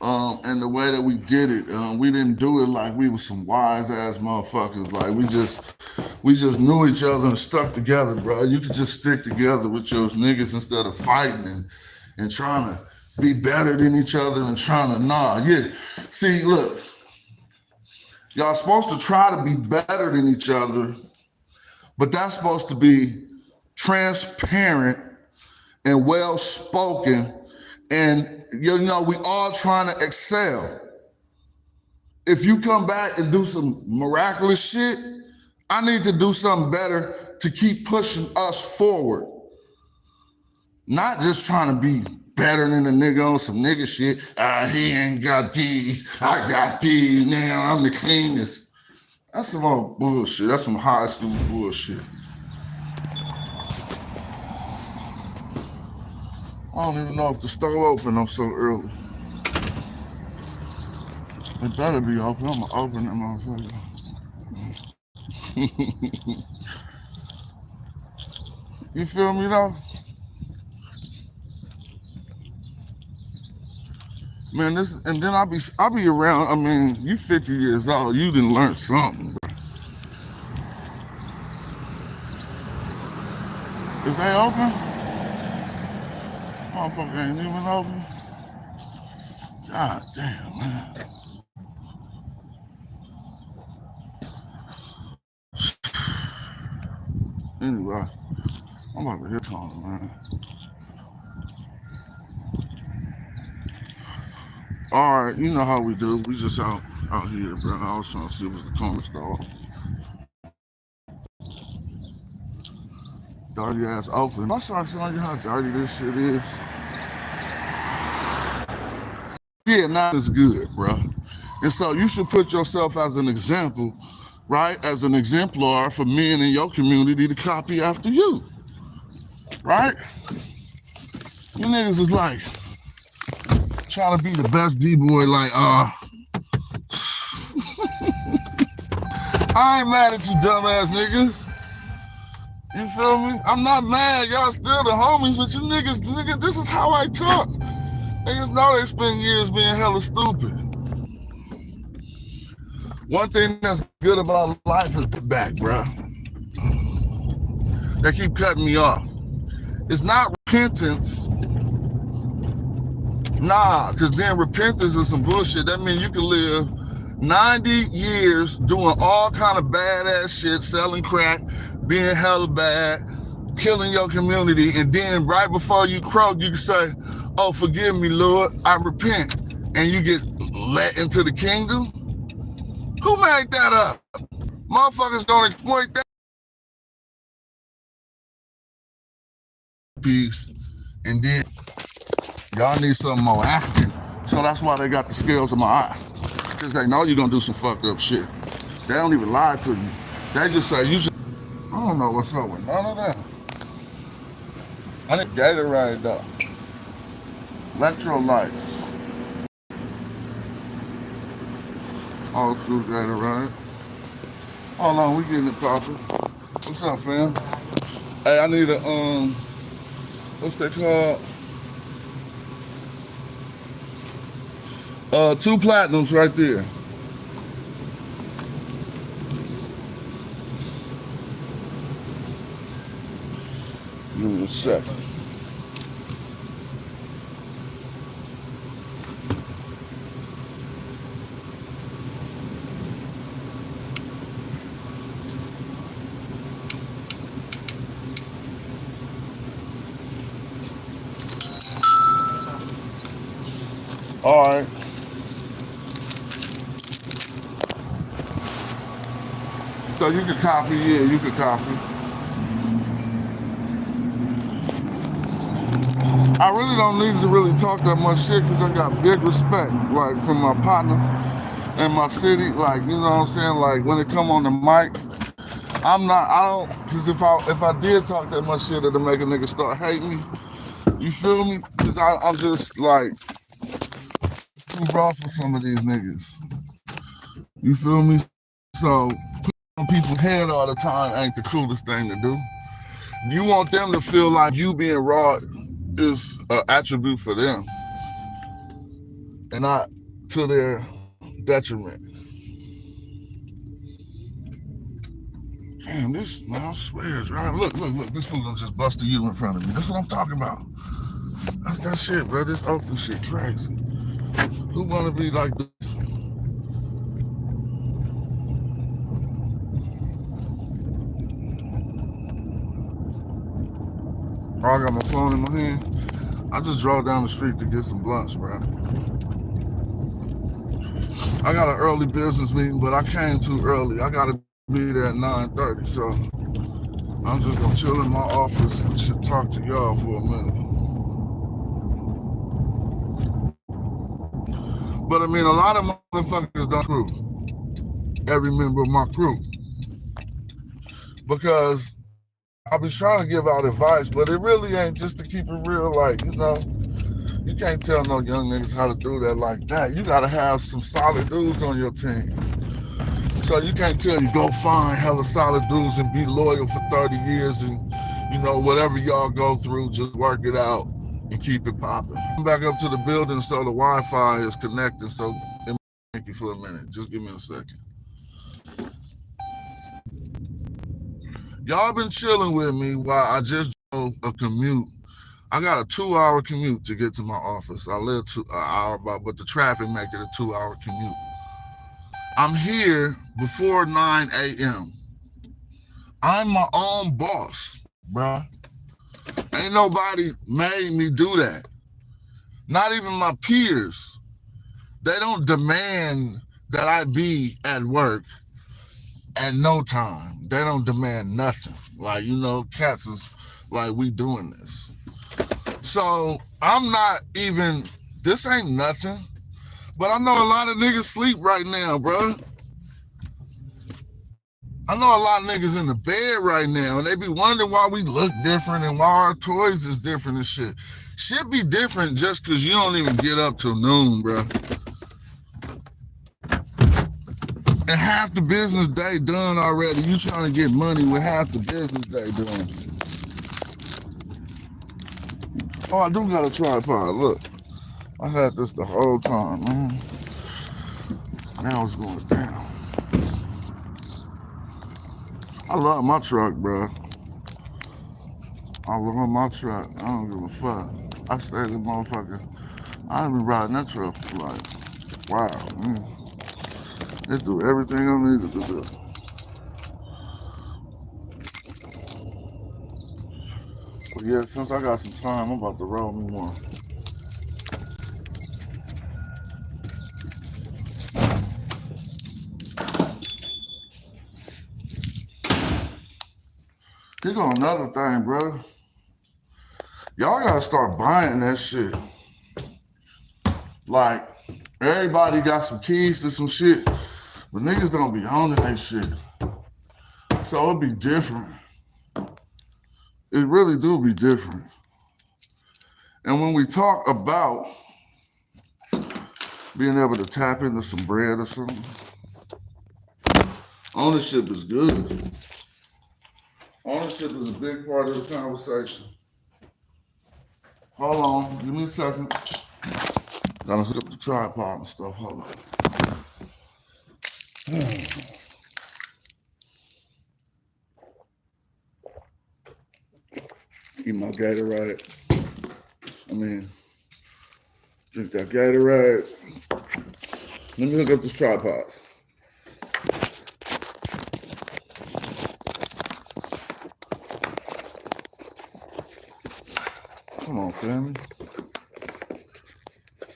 And the way that we did it, we didn't do it like we were some wise ass motherfuckers. Like, we just knew each other and stuck together, bro. You could just stick together with your niggas instead of fighting and trying to be better than each other and trying to yeah. See, look, y'all supposed to try to be better than each other, but that's supposed to be transparent and well spoken, and you know, we all trying to excel. If you come back and do some miraculous shit, I need to do something better to keep pushing us forward. Not just trying to be better than a nigga on some nigga shit. He ain't got these, I got these, now I'm the cleanest. That's some old bullshit. That's some high school bullshit. I don't even know if the store open. I'm so early. It better be open. I'm gonna open it, motherfucker. You feel me though? Man, this and then I'll be around. I mean, you 50 years old, you didn't learn something. If they open, motherfucker ain't even open. God damn, man. Anyway, I'm about to hit on it, man. All right, you know how we do. We just out here, bro. I was trying to see what's the corner store. Dirty ass open. I start showing you how dirty this shit is. Yeah, now it's good, bro. And so you should put yourself as an example, right? As an exemplar for men in your community to copy after you, right? You niggas is like trying to be the best D-boy, like, I ain't mad at you dumbass niggas. You feel me? I'm not mad. Y'all still the homies, but you niggas, this is how I talk. Niggas know they spend years being hella stupid. One thing that's good about life is back, bro. They keep cutting me off. It's not repentance. Nah, because then repentance is some bullshit. That means you can live 90 years doing all kind of badass shit, selling crack, being hella bad, killing your community, and then right before you croak, you can say, oh, forgive me, Lord, I repent. And you get let into the kingdom? Who made that up? Motherfuckers gonna exploit that piece, and then y'all need something more African. So that's why they got the scales in my eye. Because they know you're gonna do some fucked up shit. They don't even lie to you. They just say, you should. I don't know what's up with none of that. I need Gatorade though. Electrolytes. Old school Gatorade. Hold on, we getting it poppin'. What's up, fam? Hey, I need a, what's that called? 2 platinums right there. Give me a second. All right. So you can copy, yeah, you can copy. I really don't need to really talk that much shit because I got big respect, like, from my partners in my city. Like, you know what I'm saying? Like, when it come on the mic, I don't, because if I did talk that much shit, it'll make a nigga start hating me. You feel me? Because I'm just, like, too raw for some of these niggas. You feel me? So, putting on people's head all the time ain't the coolest thing to do. You want them to feel like you being raw is an attribute for them and not to their detriment. Damn, this, man, I swear, right? Look, this fool gonna just bust a U in front of me. That's what I'm talking about. That's that shit, bro. This Oakland shit crazy. Who wanna be like this? Oh, I got my phone in my hand. I just drove down the street to get some blunts, bro. I got an early business meeting, but I came too early. I gotta be there at 9:30, so I'm just gonna chill in my office and should talk to y'all for a minute. But I mean, a lot of motherfuckers don't crew. Every member of my crew. Because I be trying to give out advice, but it really ain't, just to keep it real, like, you know, you can't tell no young niggas how to do that like that. You gotta have some solid dudes on your team. So you can't tell you go find hella solid dudes and be loyal for 30 years and, you know, whatever y'all go through, just work it out. and keep it popping. Come back up to the building so the Wi-Fi is connected. So thank you for a minute. Just give me a second. Y'all been chilling with me while I just drove a commute. I got a 2-hour commute to get to my office. I live an hour about, but the traffic make it a 2-hour commute. I'm here before 9 a.m. I'm my own boss, bruh. Ain't nobody made me do that. Not even my peers. They don't demand that I be at work at no time. They don't demand nothing. Like, cats is like, we doing this. So I'm not even, this ain't nothing. But I know a lot of niggas sleep right now, bro. I know a lot of niggas in the bed right now, and they be wondering why we look different and why our toys is different and shit. Shit be different just because you don't even get up till noon, bro. And half the business day done already. You trying to get money with half the business day done. Oh, I do got a tripod. Look, I had this the whole time, man. Now it's going down. I love my truck, bro. I love my truck. I don't give a fuck. I stay the motherfucker. I ain't been riding that truck for like, wow, man. It do everything I needed to do. But yeah, since I got some time, I'm about to roll me one. Here go another thing, bro. Y'all gotta start buying that shit. Like, everybody got some keys to some shit, but niggas don't be owning that shit. So it be different. It really do be different. And when we talk about being able to tap into some bread or something, ownership is good. Ownership is a big part of the conversation. Hold on, give me a second. Gotta hook up the tripod and stuff. Hold on. Eat my Gatorade. Drink that Gatorade. Let me hook up this tripod. Come on, family.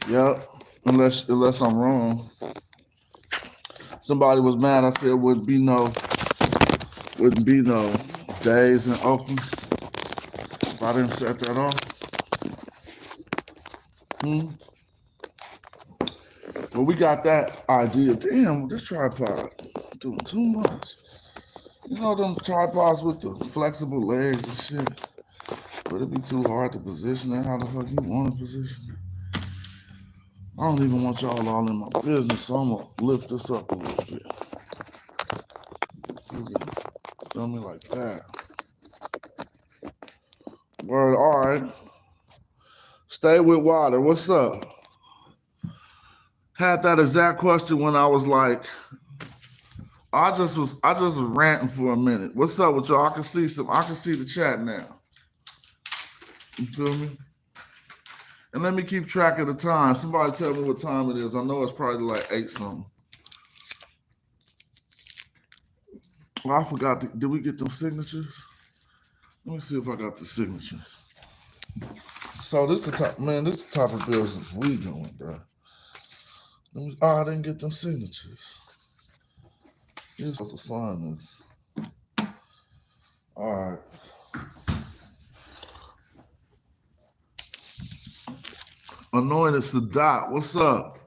Yep. Unless I'm wrong. Somebody was mad I said wouldn't be no days in Oakland if I didn't set that off. But we got that idea. Damn, this tripod doing too much. You know them tripods with the flexible legs and shit. But it'd be too hard to position it. How the fuck you want to position it? I don't even want y'all all in my business, so I'm gonna lift this up a little bit. Feel me like that. Word, all right. Stay with water. What's up? Had that exact question when I was like, I just was ranting for a minute. What's up with y'all? I can see the chat now. You feel me? And let me keep track of the time. Somebody tell me what time it is. I know it's probably like 8 something. Well, I forgot. Did we get them signatures? Let me see if I got the signatures. So this is the top, man. This is the type of business we doing, bro. I didn't get them signatures. You're supposed to sign this. All right. Anointed Sadat, what's up?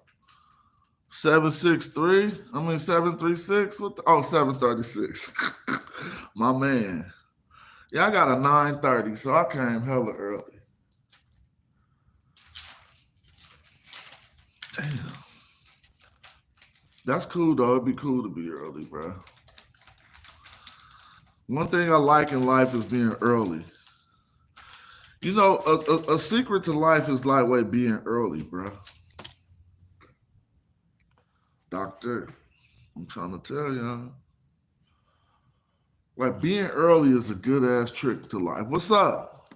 736? What the, 736. My man. Yeah, I got a 9:30, so I came hella early. Damn. That's cool, though. It'd be cool to be early, bro. One thing I like in life is being early. You know, a secret to life is lightweight being early, bro. Doctor, I'm trying to tell y'all. Like being early is a good ass trick to life. What's up?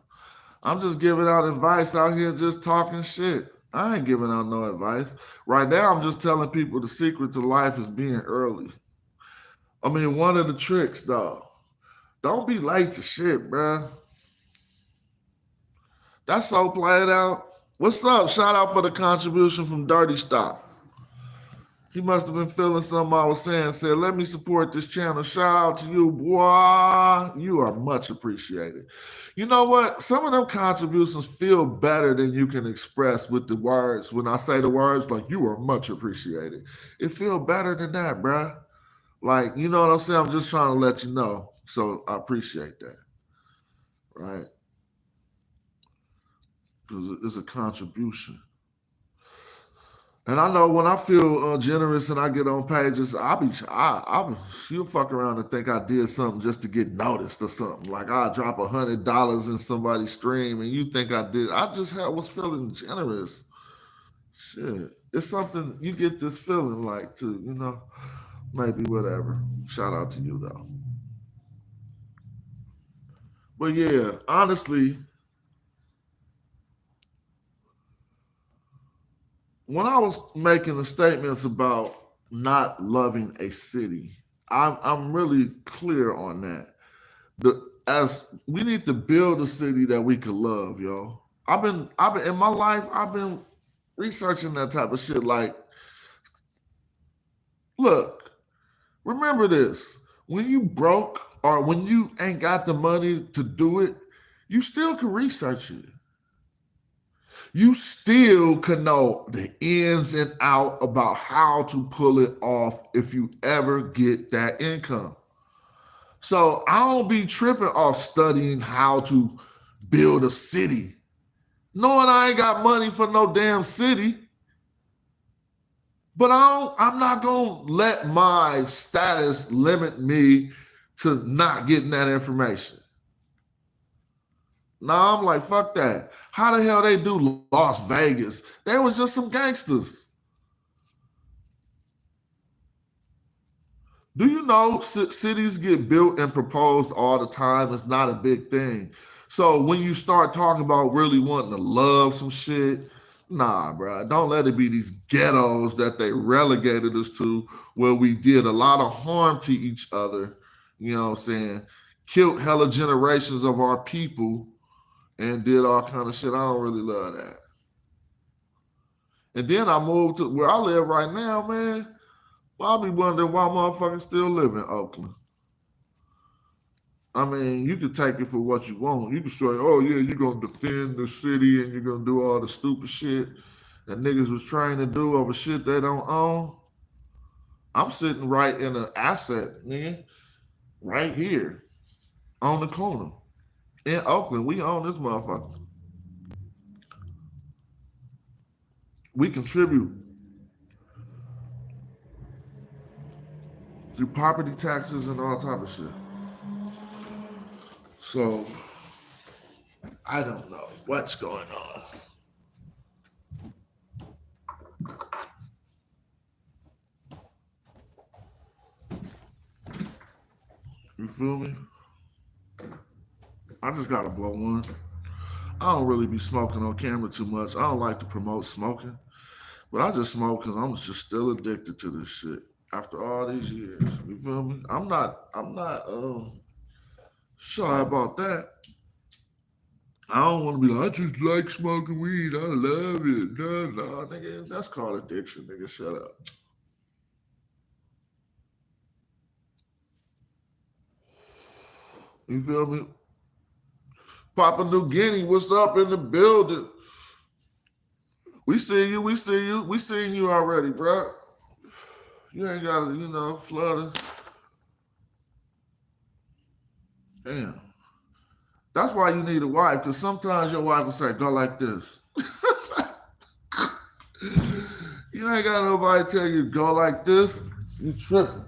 I'm just giving out advice out here, just talking shit. I ain't giving out no advice. Right now, I'm just telling people the secret to life is being early. I mean, one of the tricks, though. Don't be late to shit, bruh. That's so played out. What's up? Shout out for the contribution from Dirty Stock. He must have been feeling something I was saying. Said, let me support this channel. Shout out to you, boy. You are much appreciated. You know what? Some of them contributions feel better than you can express with the words. When I say the words, like, you are much appreciated. It feel better than that, bruh. Like, you know what I'm saying? I'm just trying to let you know. So I appreciate that, right? Because it's a contribution. And I know when I feel generous and I get on pages, you'll fuck around and think I did something just to get noticed or something. Like I drop $100 in somebody's stream and you think I did. Was feeling generous. Shit, it's something you get this feeling like too. You know, maybe whatever. Shout out to you though. But yeah, honestly, when I was making the statements about not loving a city, I'm really clear on that. As we need to build a city that we could love, yo. I've been in my life, I've been researching that type of shit. Like, look, remember this. When you broke or when you ain't got the money to do it, you still can research it. You still can know the ins and out about how to pull it off if you ever get that income. So I don't be tripping off studying how to build a city, knowing I ain't got money for no damn city. But I'm not gonna let my status limit me to not getting that information. Nah, I'm like, fuck that. How the hell they do Las Vegas? They was just some gangsters. Do you know cities get built and proposed all the time? It's not a big thing. So when you start talking about really wanting to love some shit, nah, bro, don't let it be these ghettos that they relegated us to, where we did a lot of harm to each other. You know what I'm saying? Killed hella generations of our people and did all kind of shit. I don't really love that. And then I moved to where I live right now, man. Well, I'll be wondering why motherfuckers still live in Oakland. I mean, you can take it for what you want. You can say, oh yeah, you're gonna defend the city and you're gonna do all the stupid shit that niggas was trying to do over shit they don't own. I'm sitting right in an asset, nigga, right here on the corner in Oakland. We own this motherfucker. We contribute through property taxes and all type of shit. So I don't know what's going on. You feel me? I just gotta blow one. I don't really be smoking on camera too much. I don't like to promote smoking, but I just smoke because I'm just still addicted to this shit after all these years. You feel me? I'm not shy about that. I don't want to be like, I just like smoking weed. I love it. No, nigga, that's called addiction, nigga. Shut up. You feel me? Papa New Guinea, what's up in the building? We see you, we see you, we seen you already, bro. You ain't gotta, flood us. Damn. That's why you need a wife, because sometimes your wife will say, go like this. You ain't got nobody tell you go like this. You tripping.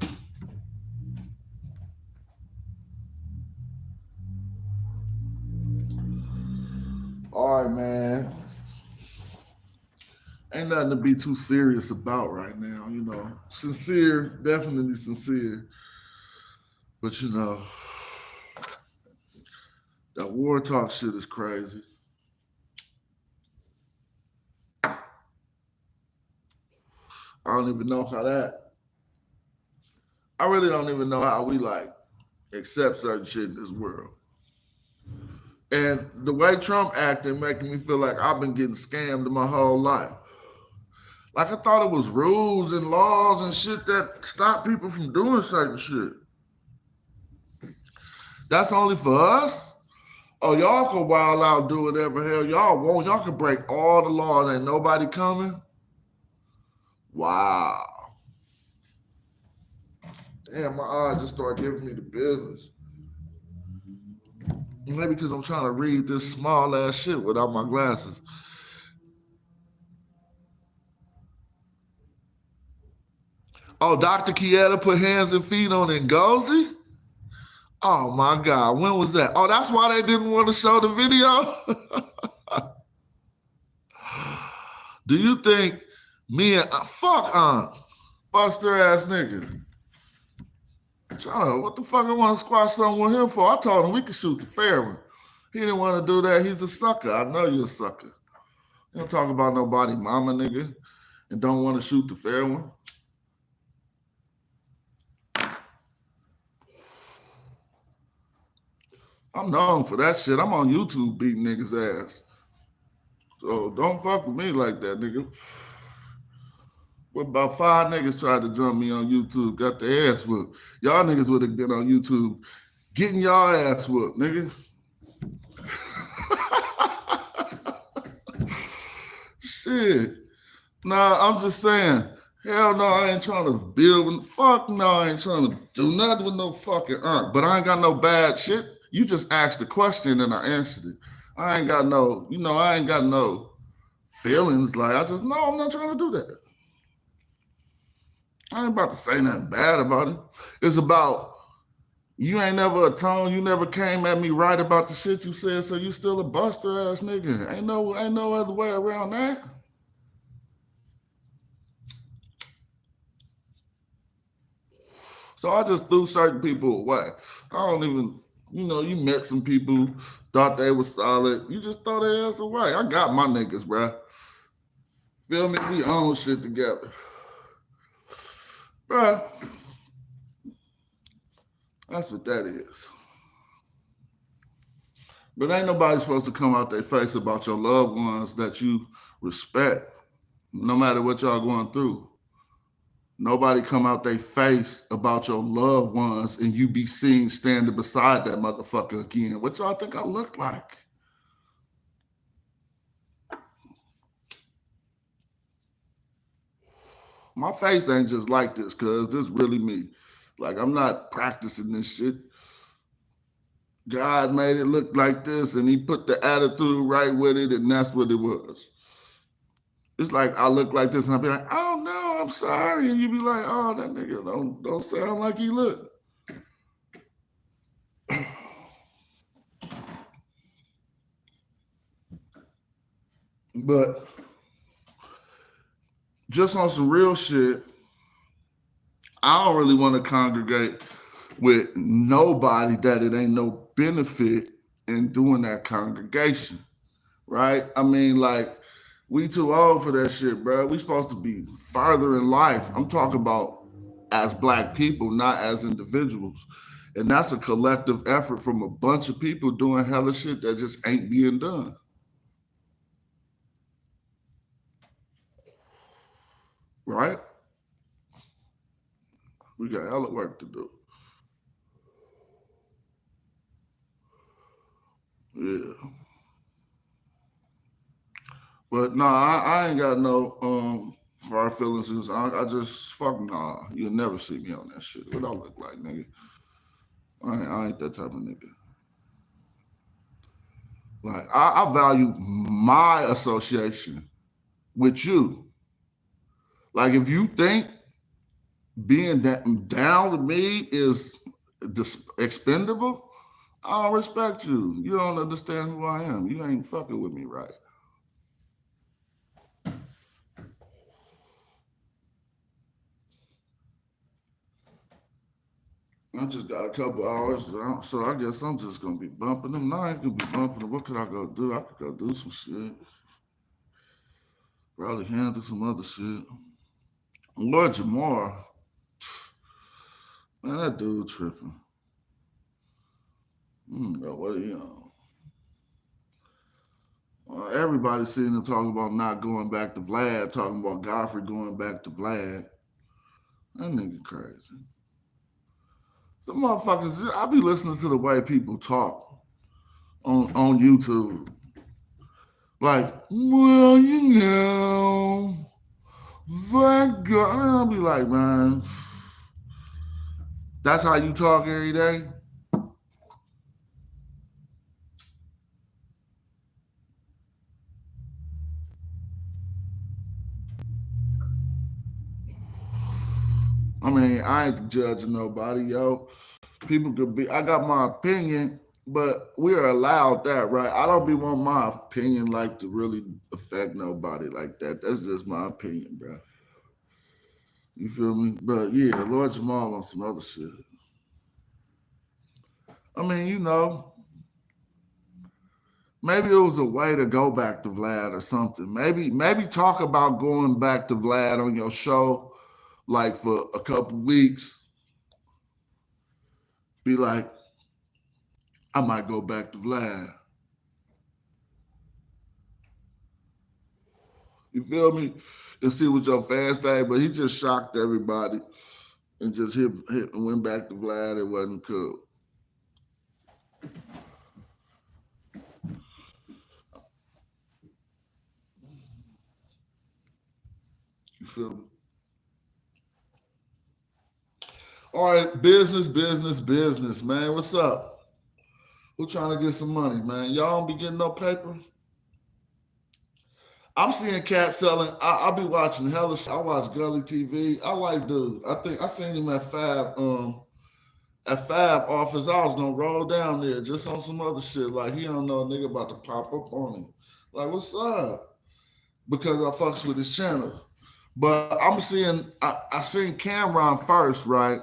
All right, man. Ain't nothing to be too serious about right now, you know. Sincere, definitely sincere. But you know, that war talk shit is crazy. I don't even know how that. I really don't even know how we like accept certain shit in this world. And the way Trump acting making me feel like I've been getting scammed my whole life. Like I thought it was rules and laws and shit that stop people from doing certain shit. That's only for us. Oh, y'all can wild out, do whatever hell y'all want. Y'all can break all the laws. Ain't nobody coming. Wow. Damn, my eyes just started giving me the business. Maybe because I'm trying to read this small ass shit without my glasses. Oh, Dr. Kieta put hands and feet on Ngozi? Oh my God, when was that? Oh, that's why they didn't want to show the video? Do you think me and fuck buster ass nigga? What the fuck I want to squash something with him for? I told him we could shoot the fair one. He didn't want to do that. He's a sucker. I know you're a sucker. You don't talk about nobody mama nigga and don't want to shoot the fair one. I'm known for that shit. I'm on YouTube beating niggas' ass. So don't fuck with me like that, nigga. What about 5 niggas tried to jump me on YouTube, got their ass whooped. Y'all niggas would have been on YouTube getting y'all ass whooped, nigga. Shit. Nah, I'm just saying. Hell no, I ain't trying to build. Fuck no, I ain't trying to do nothing with no fucking But I ain't got no bad shit. You just asked the question and I answered it. I ain't got no, I ain't got no feelings. Like, I'm not trying to do that. I ain't about to say nothing bad about it. It's about you ain't never atoned. You never came at me right about the shit you said, so you still a buster ass nigga. Ain't no other way around that. So I just threw certain people away. I don't even, you met some people, thought they was solid. You just throw their ass away. I got my niggas, bro. Feel me? We own shit together. Bro, that's what that is. But ain't nobody supposed to come out their face about your loved ones that you respect, no matter what y'all going through. Nobody come out their face about your loved ones and you be seen standing beside that motherfucker again. What y'all think I look like? My face ain't just like this, cuz this really me. Like, I'm not practicing this shit. God made it look like this and he put the attitude right with it and that's what it was. It's like I look like this and I'll be like, oh no, I'm sorry. And you be like, oh, that nigga don't sound like he look. But just on some real shit, I don't really want to congregate with nobody that it ain't no benefit in doing that congregation, right? I mean, like, we too old for that shit, bro. We supposed to be farther in life. I'm talking about as Black people, not as individuals. And that's a collective effort from a bunch of people doing hella shit that just ain't being done. Right? We got hella work to do. Yeah. But nah, I ain't got no hard feelings. I just fuck nah. You'll never see me on that shit. What I look like, nigga? I ain't that type of nigga. Like I value my association with you. Like if you think being that down with me is expendable, I don't respect you. You don't understand who I am. You ain't fucking with me right. I just got a couple hours, so I guess I'm just gonna be bumping them. Now I ain't gonna be bumping them. What could I go do? I could go do some shit. Probably handle some other shit. Lord Jamar, man, that dude tripping. What are you on? Everybody seen him talking about not going back to Vlad, talking about Godfrey going back to Vlad. That nigga crazy. The motherfuckers, I be listening to the way people talk on YouTube. Like, well, you know, that guy. I'll be like, man, that's how you talk every day? I mean, I ain't judging nobody, yo. People could be, I got my opinion, but we are allowed that, right? I don't be want my opinion like to really affect nobody like that. That's just my opinion, bro. You feel me? But yeah, Lord Jamal on some other shit. I mean, maybe it was a way to go back to Vlad or something. Maybe talk about going back to Vlad on your show, like for a couple weeks. Be like, I might go back to Vlad. You feel me? And see what your fans say. But he just shocked everybody and just hit and went back to Vlad. It wasn't cool. You feel me? All right, business, man. What's up? Who trying to get some money, man? Y'all don't be getting no paper? I'm seeing cats selling. I be watching hella shit. I watch Gully TV. I like dude. I think I seen him at Fab office. I was gonna roll down there just on some other shit. Like he don't know a nigga about to pop up on him. Like, what's up? Because I fucks with his channel. But I'm seeing I seen Cameron first, right?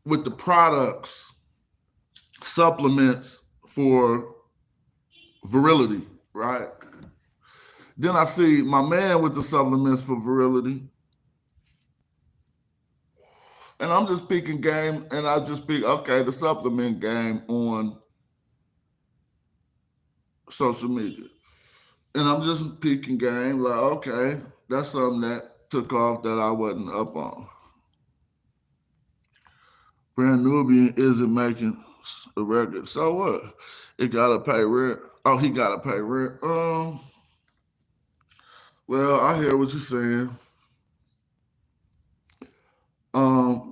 With the products, supplements for virility, right? Then I see my man with the supplements for virility. And I'm just picking game, and I just pick, okay, the supplement game on social media. And I'm just picking game, like, okay, that's something that took off that I wasn't up on. Brand Nubian isn't making a record. So what? It gotta pay rent. Oh, he gotta pay rent. Well, I hear what you're saying.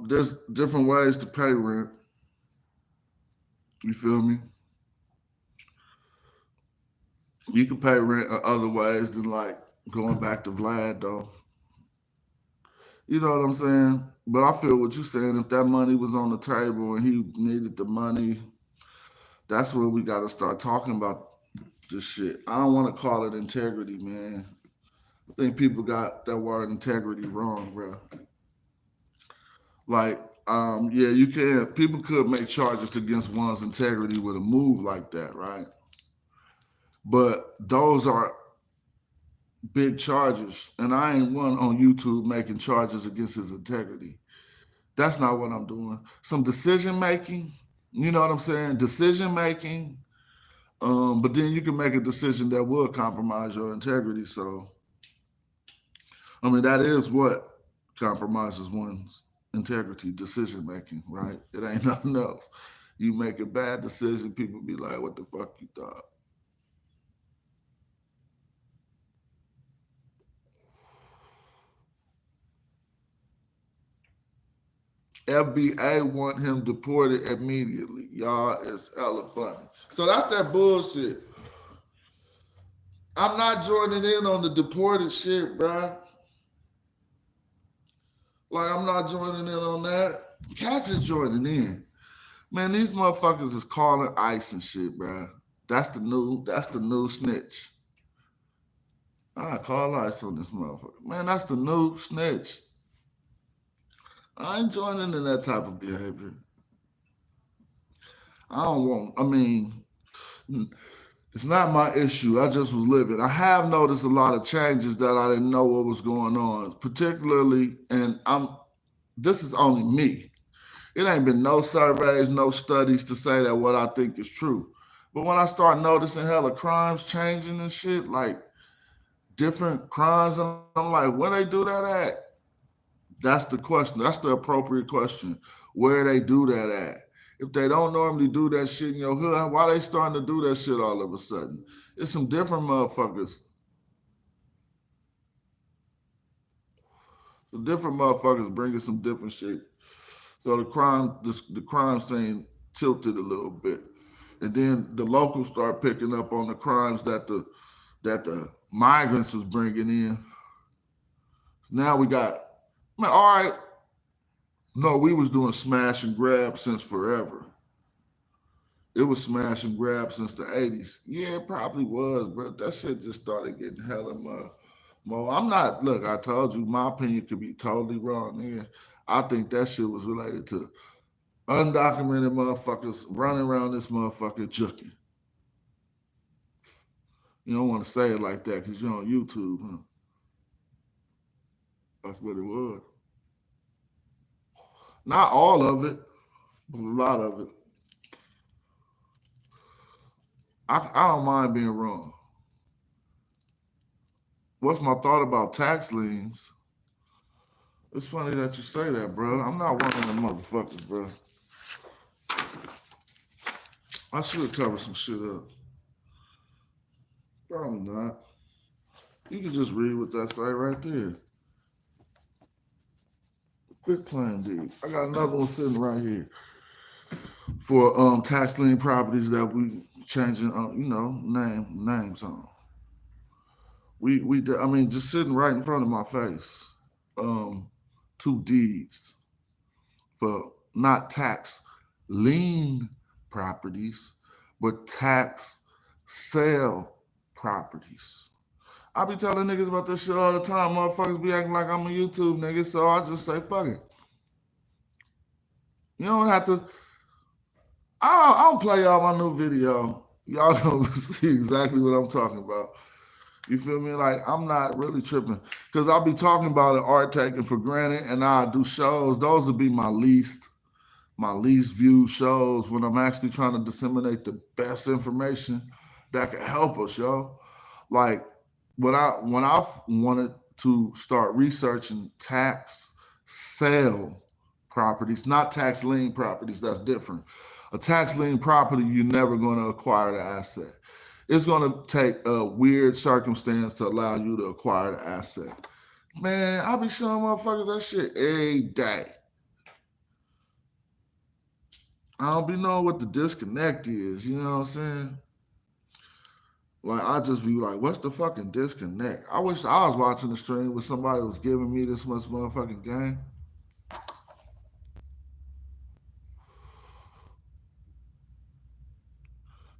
There's different ways to pay rent. You feel me? You can pay rent in other ways than like going back to Vlad though. You know what I'm saying? But I feel what you're saying. If that money was on the table and he needed the money, that's where we got to start talking about this shit. I don't want to call it integrity, man. I think people got that word integrity wrong, bro. Like, yeah, you can. People could make charges against one's integrity with a move like that, right? But those are big charges, and I ain't one on YouTube making charges against his integrity. That's not what I'm doing. Some decision making, you know what I'm saying? Decision making. But then you can make a decision that will compromise your integrity. So, I mean, that is what compromises one's integrity, decision making, right? It ain't nothing else. You make a bad decision, people be like, what the fuck you thought? FBA want him deported immediately. Y'all is hella funny. So that's that bullshit. I'm not joining in on the deported shit, bruh. Like, I'm not joining in on that. Cats is joining in. Man, these motherfuckers is calling ICE and shit, bro. That's the new snitch. I call ICE on this motherfucker. Man, that's the new snitch. I ain't joining in that type of behavior. I don't want, I mean, it's not my issue. I just was living. I have noticed a lot of changes that I didn't know what was going on, particularly, and this is only me. It ain't been no surveys, no studies to say that what I think is true. But when I start noticing hella crimes changing and shit, like different crimes, and I'm like, where they do that at? That's the question. That's the appropriate question. Where they do that at? If they don't normally do that shit in your hood, why they starting to do that shit all of a sudden? It's some different motherfuckers. The different motherfuckers bringing some different shit. So the crime scene tilted a little bit, and then the locals start picking up on the crimes that the migrants was bringing in. Now we got, man, all right. No, we was doing smash and grab since forever. It was smash and grab since the 80s. Yeah, it probably was, but that shit just started getting hella more. I'm not, look, I told you my opinion could be totally wrong, nigga. I think that shit was related to undocumented motherfuckers running around this motherfucker juking. You don't want to say it like that because you're on YouTube, huh? That's what it was. Not all of it, but a lot of it. I don't mind being wrong. What's my thought about tax liens? It's funny that you say that, bro. I'm not one of them motherfuckers, bro. I should have covered some shit up. Probably not. You can just read what that say right there. Quick claim deed. I got another one sitting right here for tax lien properties that we changing, names on. I mean, just sitting right in front of my face. Um, Two deeds for not tax lien properties, but tax sale properties. I be telling niggas about this shit all the time. Motherfuckers be acting like I'm a YouTube nigga, so I just say fuck it. You don't have to. I don't play y'all my new video. Y'all gonna see exactly what I'm talking about. You feel me? Like I'm not really tripping because I'll be talking about an art taken for granted, and I do shows. Those would be my least viewed shows when I'm actually trying to disseminate the best information that can help us, yo. Like when I wanted to start researching tax sale properties, not tax lien properties, that's different. A tax lien property, you're never going to acquire the asset. It's going to take a weird circumstance to allow you to acquire the asset. Man, I be showing motherfuckers that shit every day. I don't be knowing what the disconnect is, you know what I'm saying? Like I just be like, what's the fucking disconnect? I wish I was watching the stream where somebody was giving me this much motherfucking game.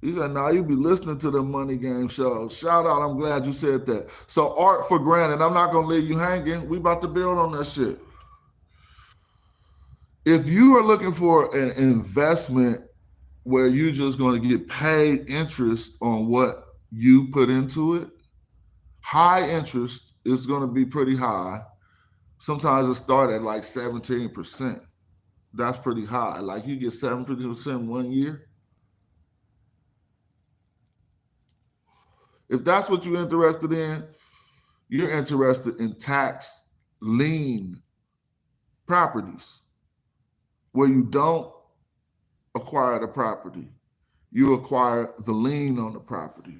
He said, nah, you be listening to the money game shows. Shout out, I'm glad you said that. So art for granted, I'm not gonna leave you hanging. We about to build on that shit. If you are looking for an investment where you're just gonna get paid interest on what you put into it, high interest is gonna be pretty high. Sometimes it start at like 17%. That's pretty high. Like you get 17% 1 year. If that's what you're interested in, you're interested in tax lien properties where you don't acquire the property, you acquire the lien on the property.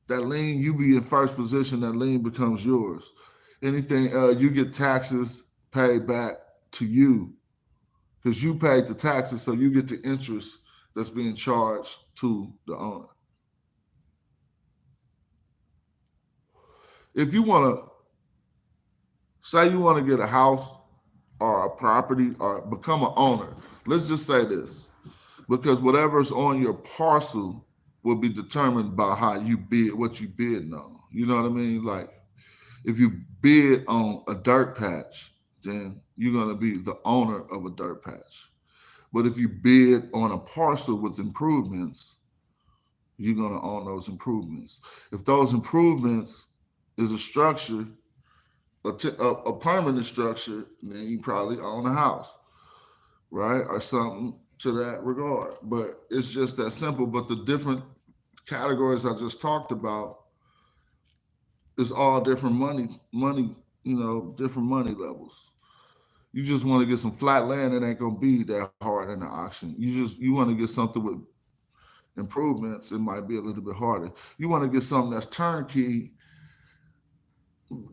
That lien, you be in first position, that lien becomes yours. Anything, you get taxes paid back to you because you paid the taxes, so you get the interest that's being charged to the owner. If you want to say you want to get a house or a property or become an owner. Let's just say this, because whatever's on your parcel will be determined by how you bid, what you bid on. You know what I mean? Like if you bid on a dirt patch, then you're gonna be the owner of a dirt patch. But if you bid on a parcel with improvements, you're gonna own those improvements. If those improvements is a structure, a permanent structure, then you probably own a house, right, or something to that regard. But it's just that simple. But the different categories I just talked about is all different money, different money levels. You just want to get some flat land, it ain't gonna be that hard in the auction. You want to get something with improvements, it might be a little bit harder. You want to get something that's turnkey,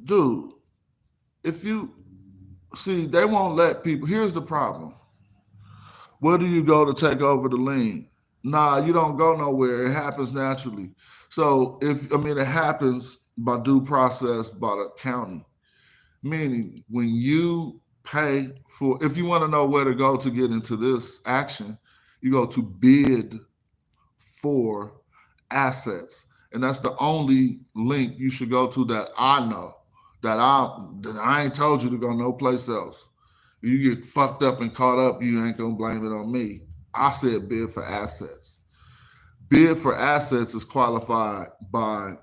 dude. If you see, they won't let people. Here's the problem. Where do you go to take over the lien? Nah, you don't go nowhere. It happens naturally. So it happens by due process by the county. Meaning, when you pay for, if you want to know where to go to get into this action, you go to bid for assets, and that's the only link you should go to that I know. That I ain't told you to go no place else. You get fucked up and caught up, you ain't gonna blame it on me. I said bid for assets. Bid for assets is qualified by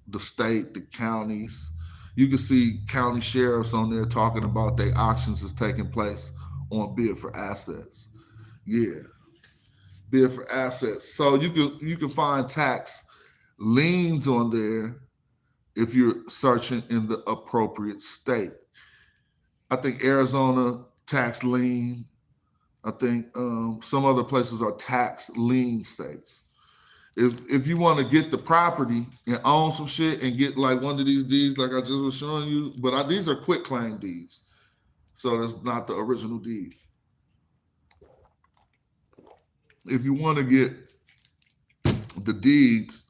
the state, the counties. You can see county sheriffs on there talking about their auctions is taking place on bid for assets. Yeah, bid for assets. So you can find tax liens on there if you're searching in the appropriate state. I think Arizona tax lien. I think some other places are tax lien states. If you want to get the property and own some shit and get like one of these deeds, like I just was showing you, but these are quick claim deeds, so that's not the original deed. If you want to get the deeds,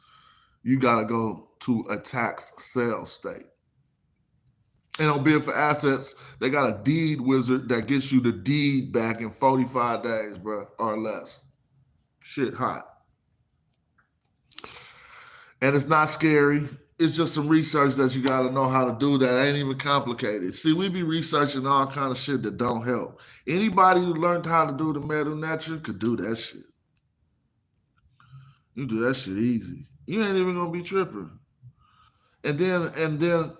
you got to go to a tax sale state. And on bid for assets, they got a deed wizard that gets you the deed back in 45 days, bro, or less. Shit hot. And it's not scary. It's just some research that you got to know how to do that ain't even complicated. See, we be researching all kind of shit that don't help. Anybody who learned how to do the metal nature could do that shit. You do that shit easy. You ain't even gonna be tripping. And then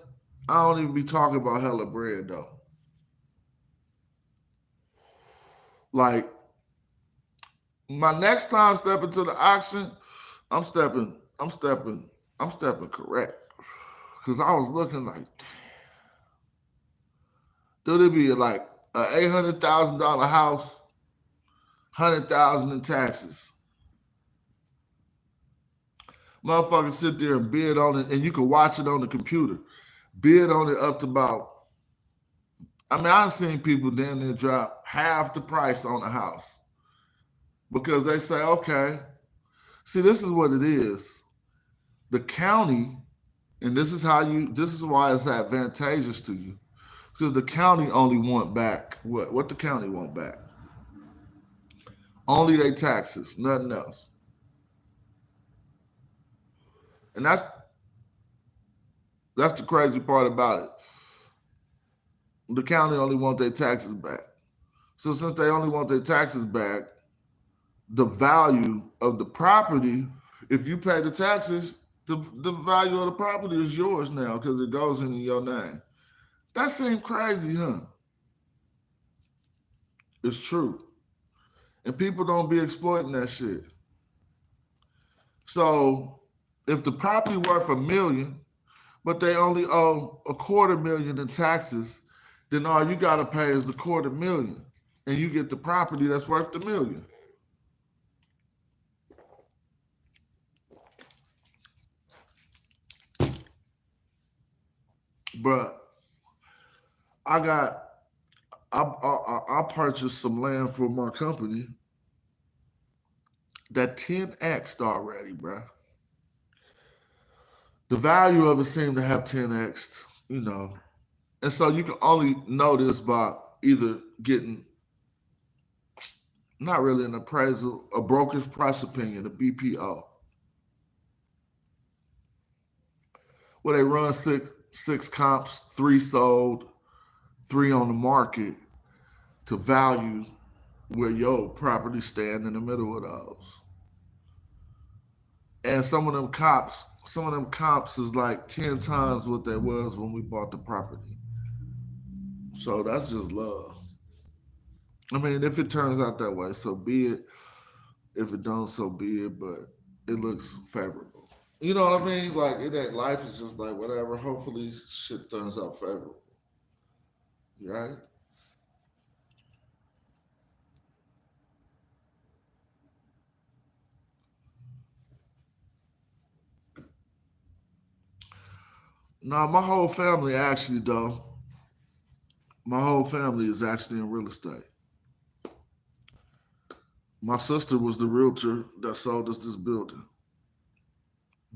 I don't even be talking about hella bread though. Like my next time stepping to the auction, I'm stepping correct. Cause I was looking like, dude, it'd be like a $800,000 house, 100,000 in taxes. Motherfuckers sit there and bid on it, and you can watch it on the computer. Bid on it up to about. I've seen people damn near drop half the price on a house because they say, okay, see, this is what it is. The county, and this is why it's advantageous to you, because the county only want back what the county want back. Only their taxes, nothing else. And that's the crazy part about it. The county only want their taxes back. So since they only want their taxes back, the value of the property, if you pay the taxes, the value of the property is yours now because it goes into your name. That seems crazy, huh? It's true. And people don't be exploiting that shit. So if the property worth $1 million, but they only owe $250,000 in taxes, then all you gotta pay is the $250,000, and you get the property that's worth $1 million. But I purchased some land for my company that 10x'd already, bro. The value of it seemed to have 10x'd, And so you can only know this by either getting not really an appraisal, a broker's price opinion, a BPO, where they run six comps, 3 sold, 3 on the market to value where your property stand in the middle of those. And some of them comps is like 10 times what they was when we bought the property. So that's just love. I mean, if it turns out that way, so be it. If it don't, so be it. But it looks favorable. You know what I mean? Like it ain't life is just like whatever. Hopefully, shit turns out favorable. Right? Now, my whole family actually, though, my whole family is actually in real estate. My sister was the realtor that sold us this building.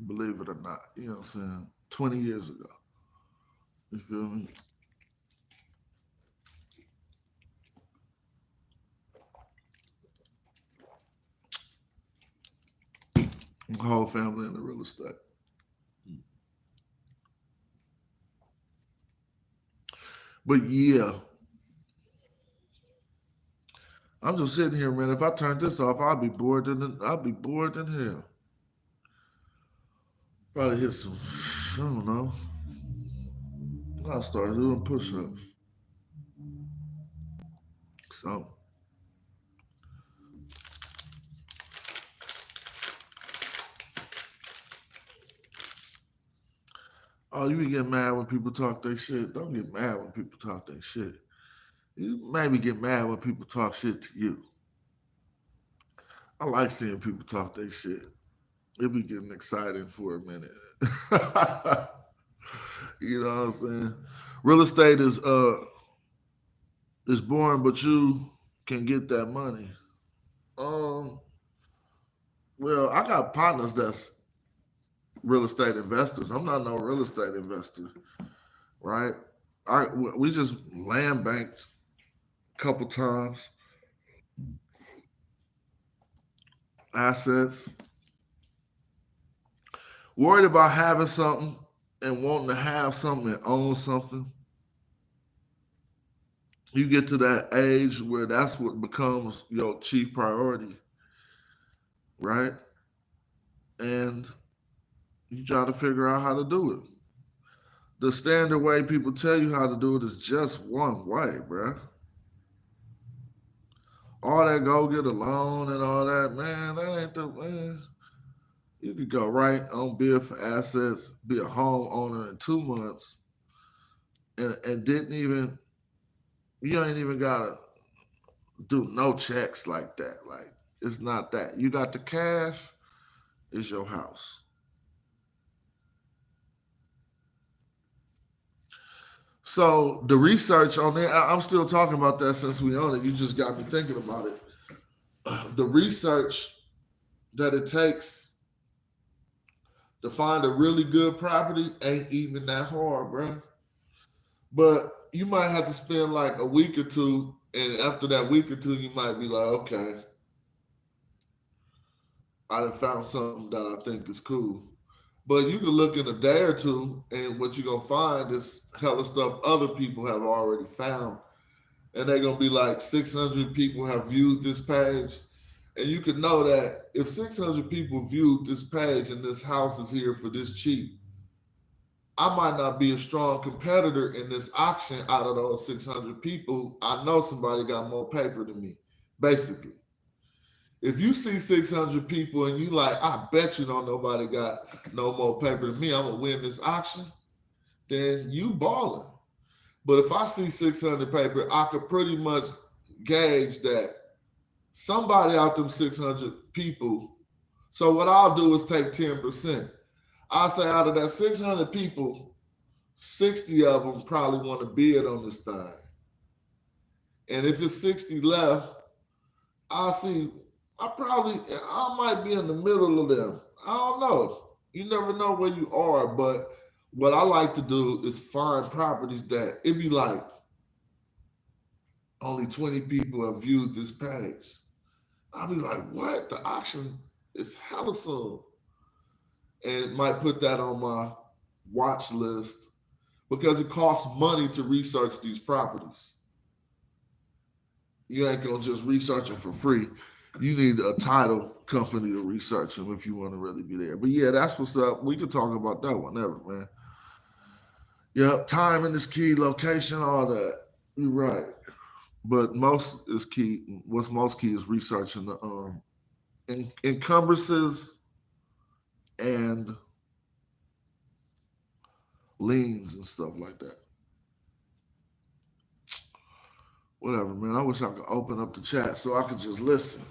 Believe it or not, you know what I'm saying? 20 years ago. You feel me? My whole family in the real estate. But yeah, I'm just sitting here, man. If I turn this off, I'll be bored in hell. Probably hit some, I don't know. I'll start doing push-ups. So, oh, you be getting mad when people talk their shit. Don't get mad when people talk their shit. You maybe get mad when people talk shit to you. I like seeing people talk their shit. It be getting exciting for a minute. You know what I'm saying? Real estate is boring, but you can get that money. Um, well, I got partners that's real estate investors. I'm not no real estate investor, right? We just land banked a couple times, assets. Worried about having something and wanting to have something and own something. You get to that age where that's what becomes your chief priority, right? And you try to figure out how to do it. The standard way people tell you how to do it is just one way, bruh. All that go get a loan and all that, man, that ain't the man. You could go right on bid for assets, be a homeowner in 2 months, and didn't even you ain't even gotta do no checks like that. Like it's not that. You got the cash, it's your house. So the research on there, I'm still talking about that since we own it. You just got me thinking about it. The research that it takes to find a really good property ain't even that hard, bro. But you might have to spend like a week or two, and after that week or two, you might be like, okay, I done found something that I think is cool. But you can look in a day or two, and what you're gonna find is hella stuff other people have already found, and they're gonna be like 600 people have viewed this page, and you can know that if 600 people viewed this page and this house is here for this cheap, I might not be a strong competitor in this auction out of those 600 people. I know somebody got more paper than me, basically. If you see 600 people and you like, I bet you don't nobody got no more paper than me, I'm gonna win this auction, then you balling. But if I see 600 paper, I could pretty much gauge that somebody out them 600 people. So what I'll do is take 10%. I'll say out of that 600 people, 60 of them probably want to bid on this thing. And if it's 60 left, I'll see, I might be in the middle of them. I don't know. You never know where you are, but what I like to do is find properties that it be like only 20 people have viewed this page. I'll be like, what? The auction is hella soon. And might put that on my watch list because it costs money to research these properties. You ain't gonna just research them for free. You need a title company to research them if you want to really be there. But yeah, that's what's up. We could talk about that whenever, man. Yep, timing is key, location, all that. You're right. But most is key. What's most key is researching the encumbrances and liens and stuff like that. Whatever, man. I wish I could open up the chat so I could just listen.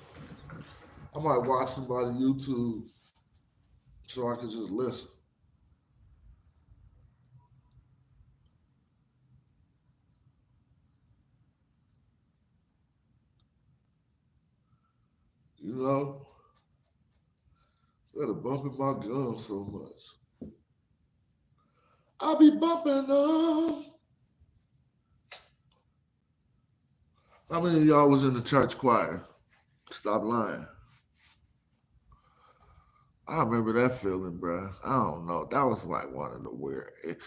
I might watch somebody YouTube so I could just listen. You know, instead of bumping my gums so much, I'll be bumping them. How many of y'all was in the church choir? Stop lying. I remember that feeling, bro. I don't know. That was like one of the weird. It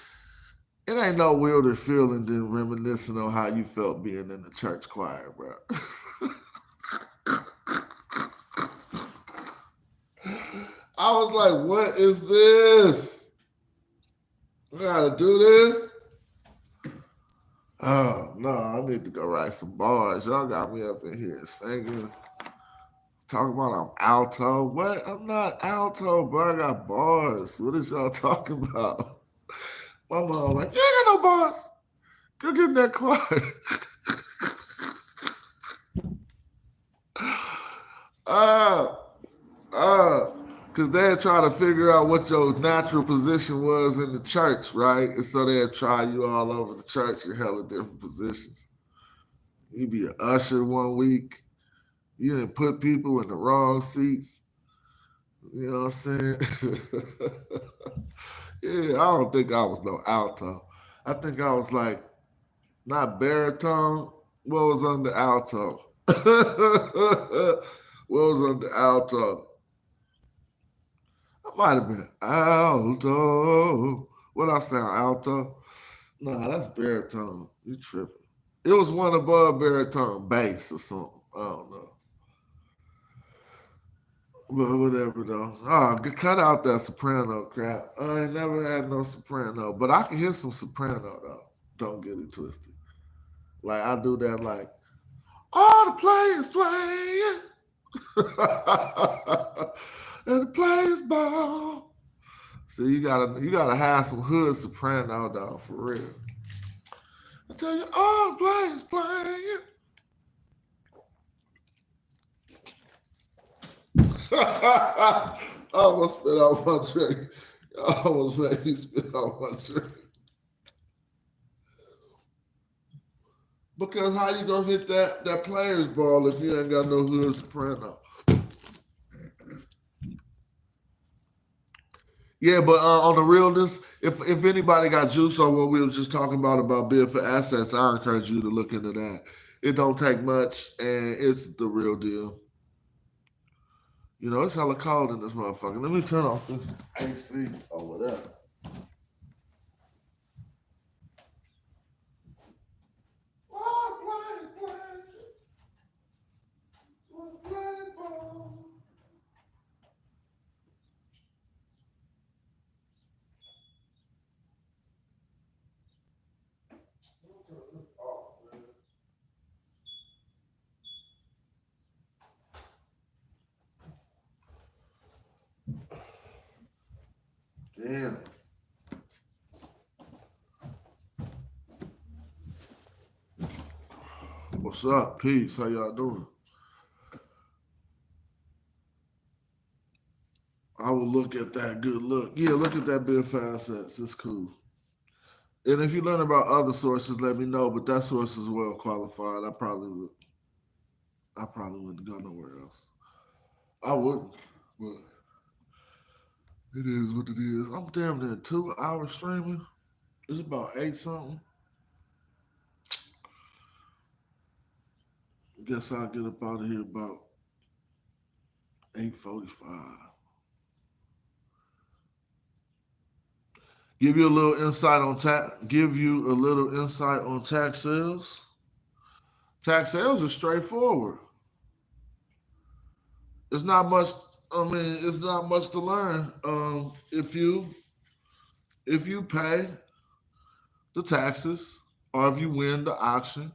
ain't no weirder feeling than reminiscing on how you felt being in the church choir, bro. I was like, what is this? I gotta do this? Oh, no, I need to go write some bars. Y'all got me up in here singing. Talking about I'm alto. What? I'm not alto, but I got bars. What is y'all talking about? My mom like, you ain't got no bars. Go get in that choir. Because they'd try to figure out what your natural position was in the church, right? And so they'd try you all over the church in hella different positions. You'd be an usher one week. You didn't put people in the wrong seats. You know what I'm saying? Yeah, I don't think I was no alto. I think I was like, not baritone. What was under alto? What was under alto? I might have been alto. What I sound, alto? Nah, that's baritone. You tripping. It was one above baritone, bass or something. I don't know. But whatever though. Oh, cut out that soprano crap. I ain't never had no soprano. But I can hear some soprano though. Don't get it twisted. Like I do that like all the players playing. And the players ball. So you gotta have some hood soprano though, for real. I tell you, all the players playing. I almost spit out my drink. I almost made me spit out my drink. Because how you gonna hit that player's ball if you ain't got no hood soprano? Yeah, but on the realness, if anybody got juice on what we were just talking about bid for assets, I encourage you to look into that. It don't take much, and it's the real deal. You know, it's hella cold in this motherfucker. Let me turn off this AC or whatever. Damn. What's up? Peace. How y'all doing? I will look at that. Good look. Yeah, look at that bid for assets. It's cool. And if you learn about other sources, let me know. But that source is well qualified. I probably wouldn't go nowhere else. I wouldn't. But it is what it is. I'm damn near 2 hours streaming. It's about eight something. Guess I'll get up out of here about 8:45. Give you a little insight on tax. Give you a little insight on tax sales. Tax sales are straightforward. It's not much. I mean, it's not much to learn. If you pay the taxes, or if you win the auction,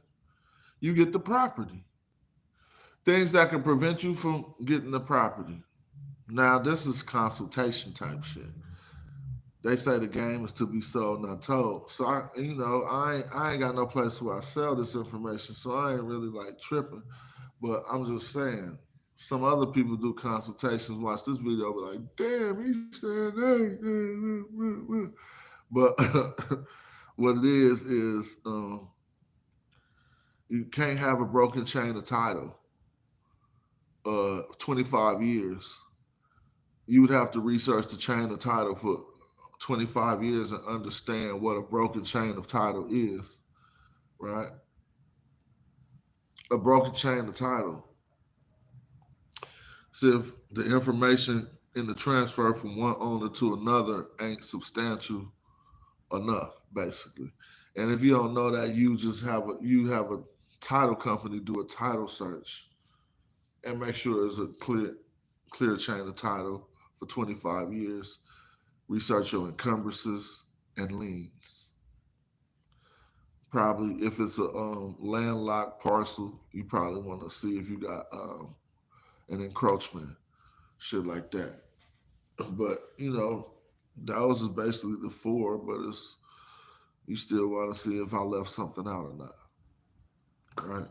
you get the property. Things that can prevent you from getting the property. Now, this is consultation type shit. They say the game is to be sold, not told. So I ain't got no place where I sell this information, so I ain't really like tripping. But I'm just saying, some other people do consultations, watch this video, be like, damn, he's saying that. But what it is you can't have a broken chain of title. 25 years. You would have to research the chain of title for 25 years and understand what a broken chain of title is, right? A broken chain of title. So if the information in the transfer from one owner to another ain't substantial enough, basically. And if you don't know that, you have a title company do a title search and make sure it's a clear chain of title for 25 years. Research your encumbrances and liens. Probably if it's a landlocked parcel, you probably want to see if you got an encroachment, shit like that. But those is basically the four. But it's you still want to see if I left something out or not, right?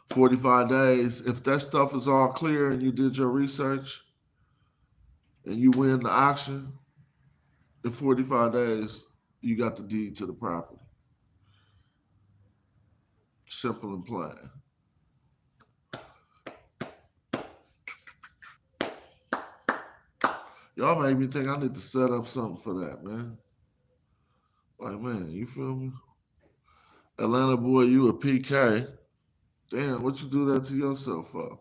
45 days. If that stuff is all clear and you did your research and you win the auction, in 45 days, you got the deed to the property. Simple and plain. Y'all made me think I need to set up something for that, man. Like, man, you feel me? Atlanta boy, you a PK. Damn, what you do that to yourself for?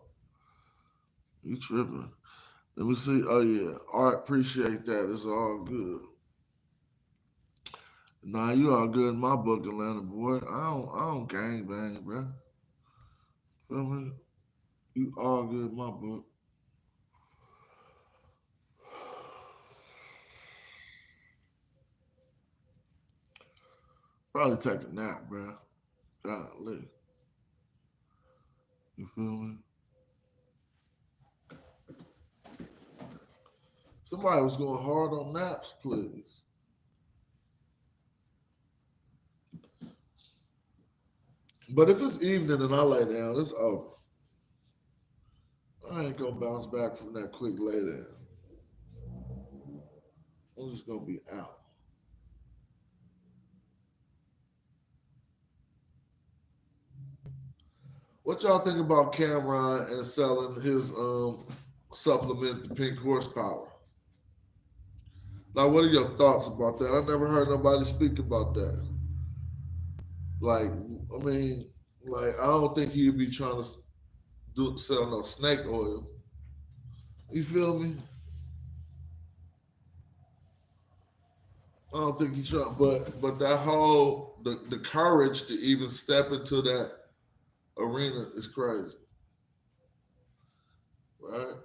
You tripping. Let me see. Oh, yeah. Art, appreciate that. It's all good. Nah, you all good in my book, Atlanta boy. I don't gang bang, bro. Feel me? You all good in my book. Probably take a nap, bro. Golly. You feel me? Somebody was going hard on naps, please. But if it's evening and I lay down, it's over. I ain't gonna bounce back from that quick lay down. I'm just gonna be out. What y'all think about Cameron and selling his supplement, the pink horsepower? Now, what are your thoughts about that? I never heard nobody speak about that. Like, I mean, like, I don't think he'd be trying to sell no snake oil. You feel me? I don't think he's trying, but that whole the courage to even step into that arena is crazy, right?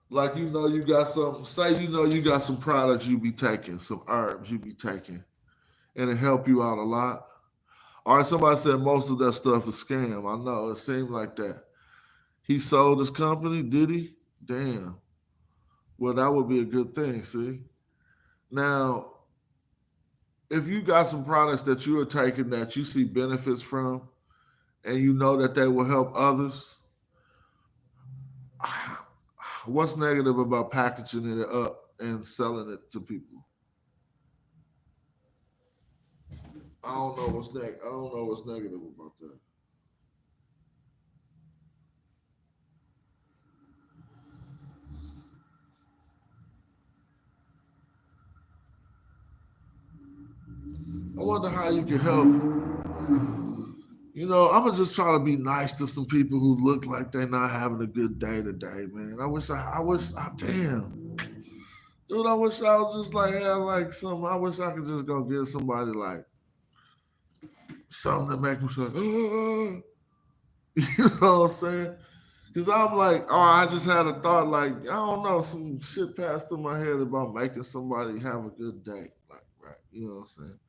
Like you got some. Say you got some products you be taking, some herbs you be taking, and it help you out a lot. All right, somebody said most of that stuff is scam. I know it seemed like that. He sold his company, did he? Damn. Well, that would be a good thing. See, now if you got some products that you are taking that you see benefits from, and you know that they will help others, what's negative about packaging it up and selling it to people? I don't know what's I don't know what's negative about that. I wonder how you can help. You know, I'm gonna just try to be nice to some people who look like they're not having a good day today, man. Damn, dude, I wish I was just like, had like some. I wish I could just go get somebody like something that make me say, oh, you know what I'm saying? Because I'm like, oh, I just had a thought, like, I don't know, some shit passed through my head about making somebody have a good day. Like, right, you know what I'm saying?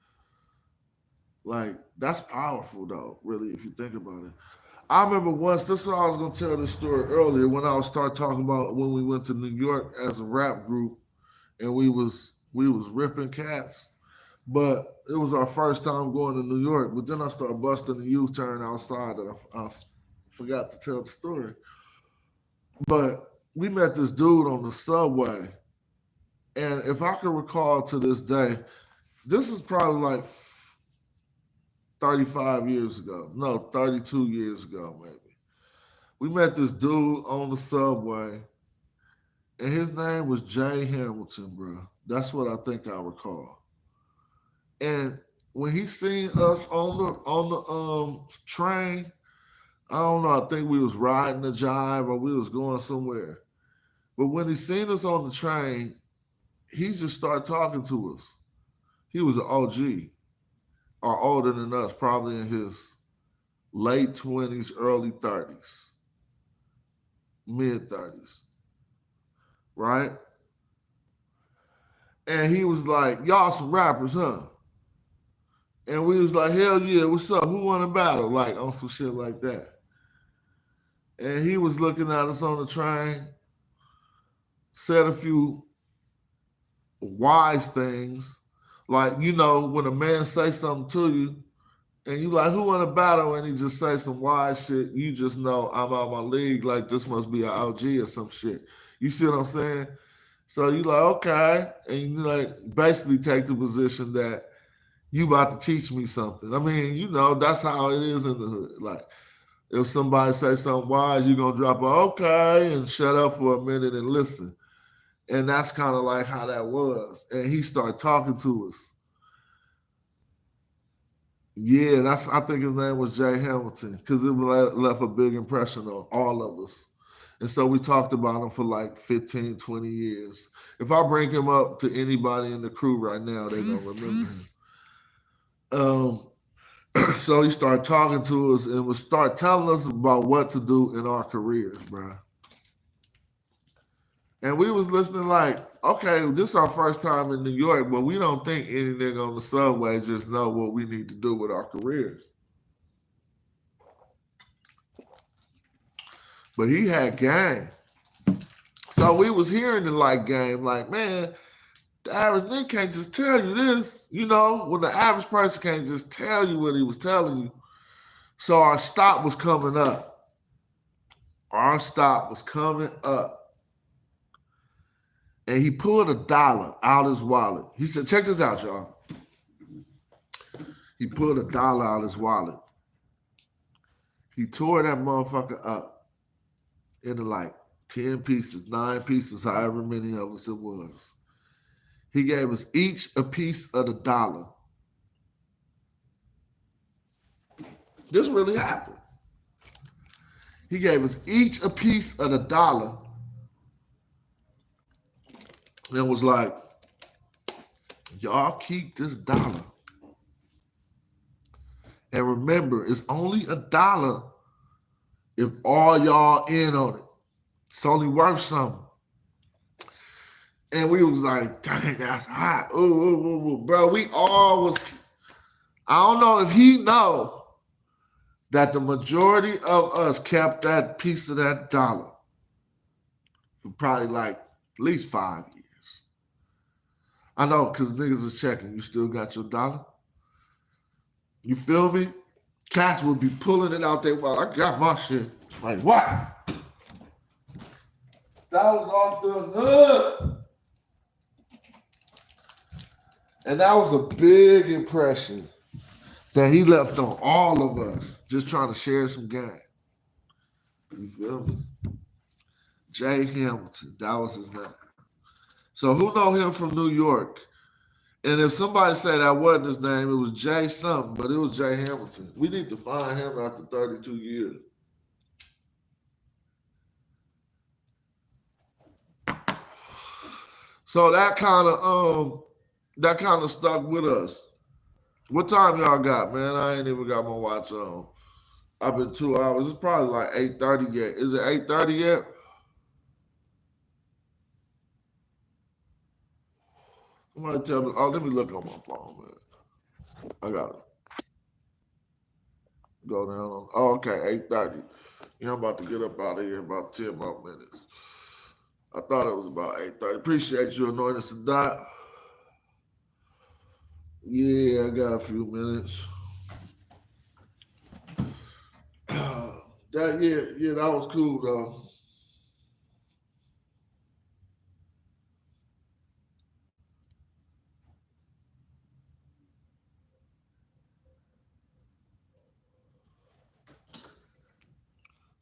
Like, that's powerful, though, really, if you think about it. I remember once, this is what I was going to tell this story earlier, when I was start talking about when we went to New York as a rap group and we was ripping cats. But it was our first time going to New York. But then I started busting the U-turn outside that I forgot to tell the story. But we met this dude on the subway. And if I can recall to this day, this is probably like 35 years ago. No, 32 years ago, maybe. We met this dude on the subway, and his name was Jay Hamilton, bro. That's what I think I recall. And when he seen us on the train, I don't know. I think we was riding a jive or we was going somewhere. But when he seen us on the train, he just started talking to us. He was an OG or older than us, probably in his late 20s, early 30s, mid 30s, right? And he was like, y'all some rappers, huh? And we was like, hell yeah, what's up? Who won a battle? Like on some shit like that. And he was looking at us on the train, said a few wise things. Like, you know, when a man say something to you, and you like, who won a battle? And he just say some wise shit. You just know I'm out my league. Like this must be an OG or some shit. You see what I'm saying? So you like, okay. And you like basically take the position that you about to teach me something. I mean, you know, that's how it is in the hood. Like if somebody say something wise, you gonna drop a okay and shut up for a minute and listen. And that's kind of like how that was. And he started talking to us. Yeah, I think his name was Jay Hamilton because it left a big impression on all of us. And so we talked about him for like 15, 20 years. If I bring him up to anybody in the crew right now, they don't remember him. Um, so he started talking to us and would start telling us about what to do in our careers, bro. And we was listening like, okay, this is our first time in New York, but we don't think any nigga on the subway just know what we need to do with our careers. But he had game. So we was hearing the like game, like, man, the average nigga can't just tell you this. You know, when the average person can't just tell you what he was telling you. So our stop was coming up. Our stop was coming up. And he pulled $1 out of his wallet. He said, check this out, y'all. He pulled $1 out of his wallet. He tore that motherfucker up into like 10 pieces, 9 pieces, however many of us it was. He gave us each a piece of the dollar. This really happened. He gave us each a piece of the dollar and was like, y'all keep this dollar. And remember, it's only $1 if all y'all in on it. It's only worth something. And we was like, dang, that's hot. Ooh, ooh, ooh, ooh. Bro, we all was, I don't know if he know that the majority of us kept that piece of that dollar for probably like at least 5 years. I know, because niggas was checking. You still got your dollar? You feel me? Cats would be pulling it out there while I got my shit. Like, what? That was off the hood. And that was a big impression that he left on all of us, just trying to share some game. You feel me? Jay Hamilton, that was his name. So who know him from New York? And if somebody said that wasn't his name, it was Jay something, but it was Jay Hamilton. We need to find him after 32 years. So that kind of stuck with us. What time y'all got, man? I ain't even got my watch on. I've been 2 hours. It's probably like 8:30 yet. Is it 8:30 yet? Somebody tell me. Oh, let me look on my phone, man. I got it. Go down on. Oh, okay, 8:30. Yeah, I'm about to get up out of here in about 10 more minutes. I thought it was about 8:30. Appreciate you, Anointed Sadat. Yeah, I got a few minutes. That was cool though.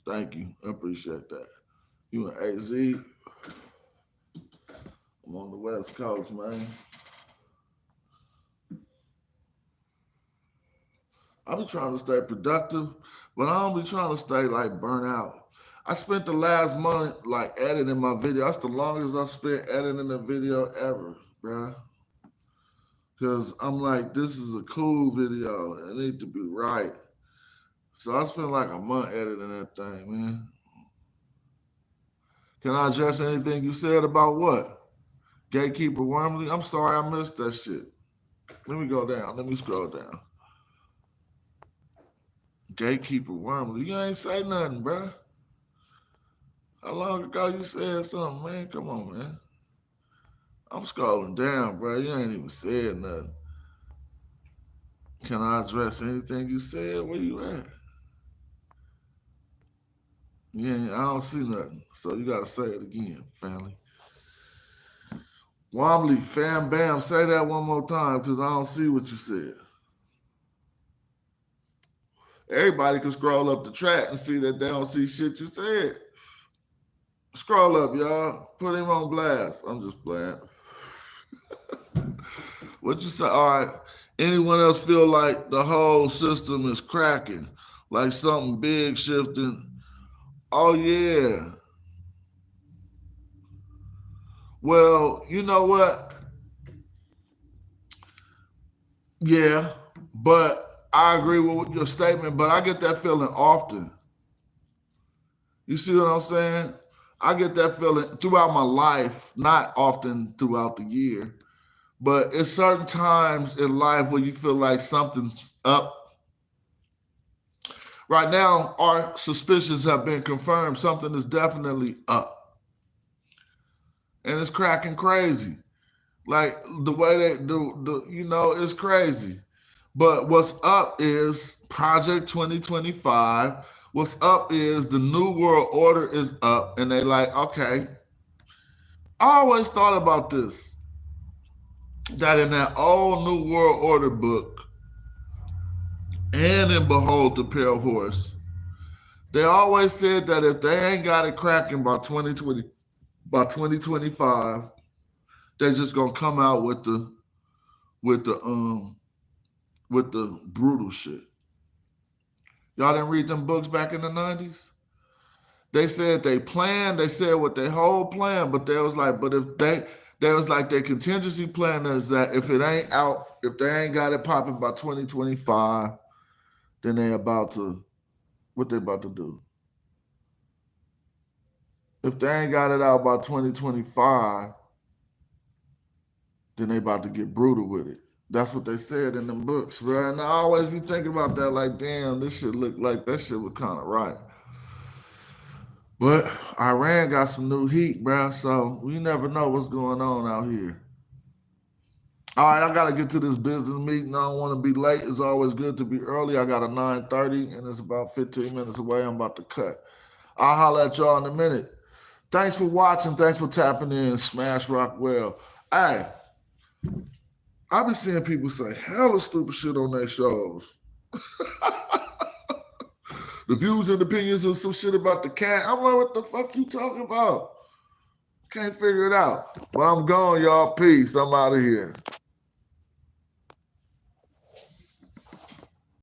Thank you. I appreciate that. You and AZ. I'm on the West Coast, man. I be trying to stay productive, but I don't be trying to stay like burnt out. I spent the last month like editing my video. That's the longest I spent editing a video ever, bruh. Cause I'm like, this is a cool video. It need to be right. So I spent like a month editing that thing, man. Can I address anything you said about what? Gatekeeper Wormley? I'm sorry I missed that shit. Let me go down. Let me scroll down. Gatekeeper Wormley. You ain't say nothing, bruh. How long ago you said something, man? Come on, man. I'm scrolling down, bro. You ain't even said nothing. Can I address anything you said? Where you at? Yeah, I don't see nothing. So you gotta say it again, family. Womley, fam bam, say that one more time because I don't see what you said. Everybody can scroll up the track and see that they don't see shit you said. Scroll up, y'all. Put him on blast. I'm just playing. What you say? All right. Anyone else feel like the whole system is cracking? Like something big shifting? Oh, yeah. Well, you know what? Yeah, but I agree with your statement, but I get that feeling often. You see what I'm saying? I get that feeling throughout my life, not often throughout the year, but it's certain times in life where you feel like something's up. Right now, our suspicions have been confirmed. Something is definitely up. And it's cracking crazy. Like the way they do, it's crazy. But what's up is Project 2025. What's up is the New World Order is up. And they like, okay. I always thought about this. That in that old New World Order book, and in Behold the Pale Horse, they always said that if they ain't got it cracking by 2020, by 2025, they're just gonna come out with the brutal shit. Y'all didn't read them books back in the 90s? They said they said what their whole plan, but they was like, but if they was like their contingency plan is that if it ain't out, if they ain't got it popping by 2025, then they about to, what they about to do? If they ain't got it out by 2025, then they about to get brutal with it. That's what they said in them books, bro. And I always be thinking about that, like, damn, this shit look like that shit was kind of right. But Iran got some new heat, bro. So we never know what's going on out here. All right, I gotta get to this business meeting. I don't want to be late. It's always good to be early. I got a 9:30, and it's about 15 minutes away. I'm about to cut. I'll holler at y'all in a minute. Thanks for watching. Thanks for tapping in. Smash Rock Well. Hey, I be seeing people say hella stupid shit on their shows. The views and opinions of some shit about the cat. I'm like, what the fuck you talking about? Can't figure it out. But I'm gone, y'all. Peace. I'm out of here.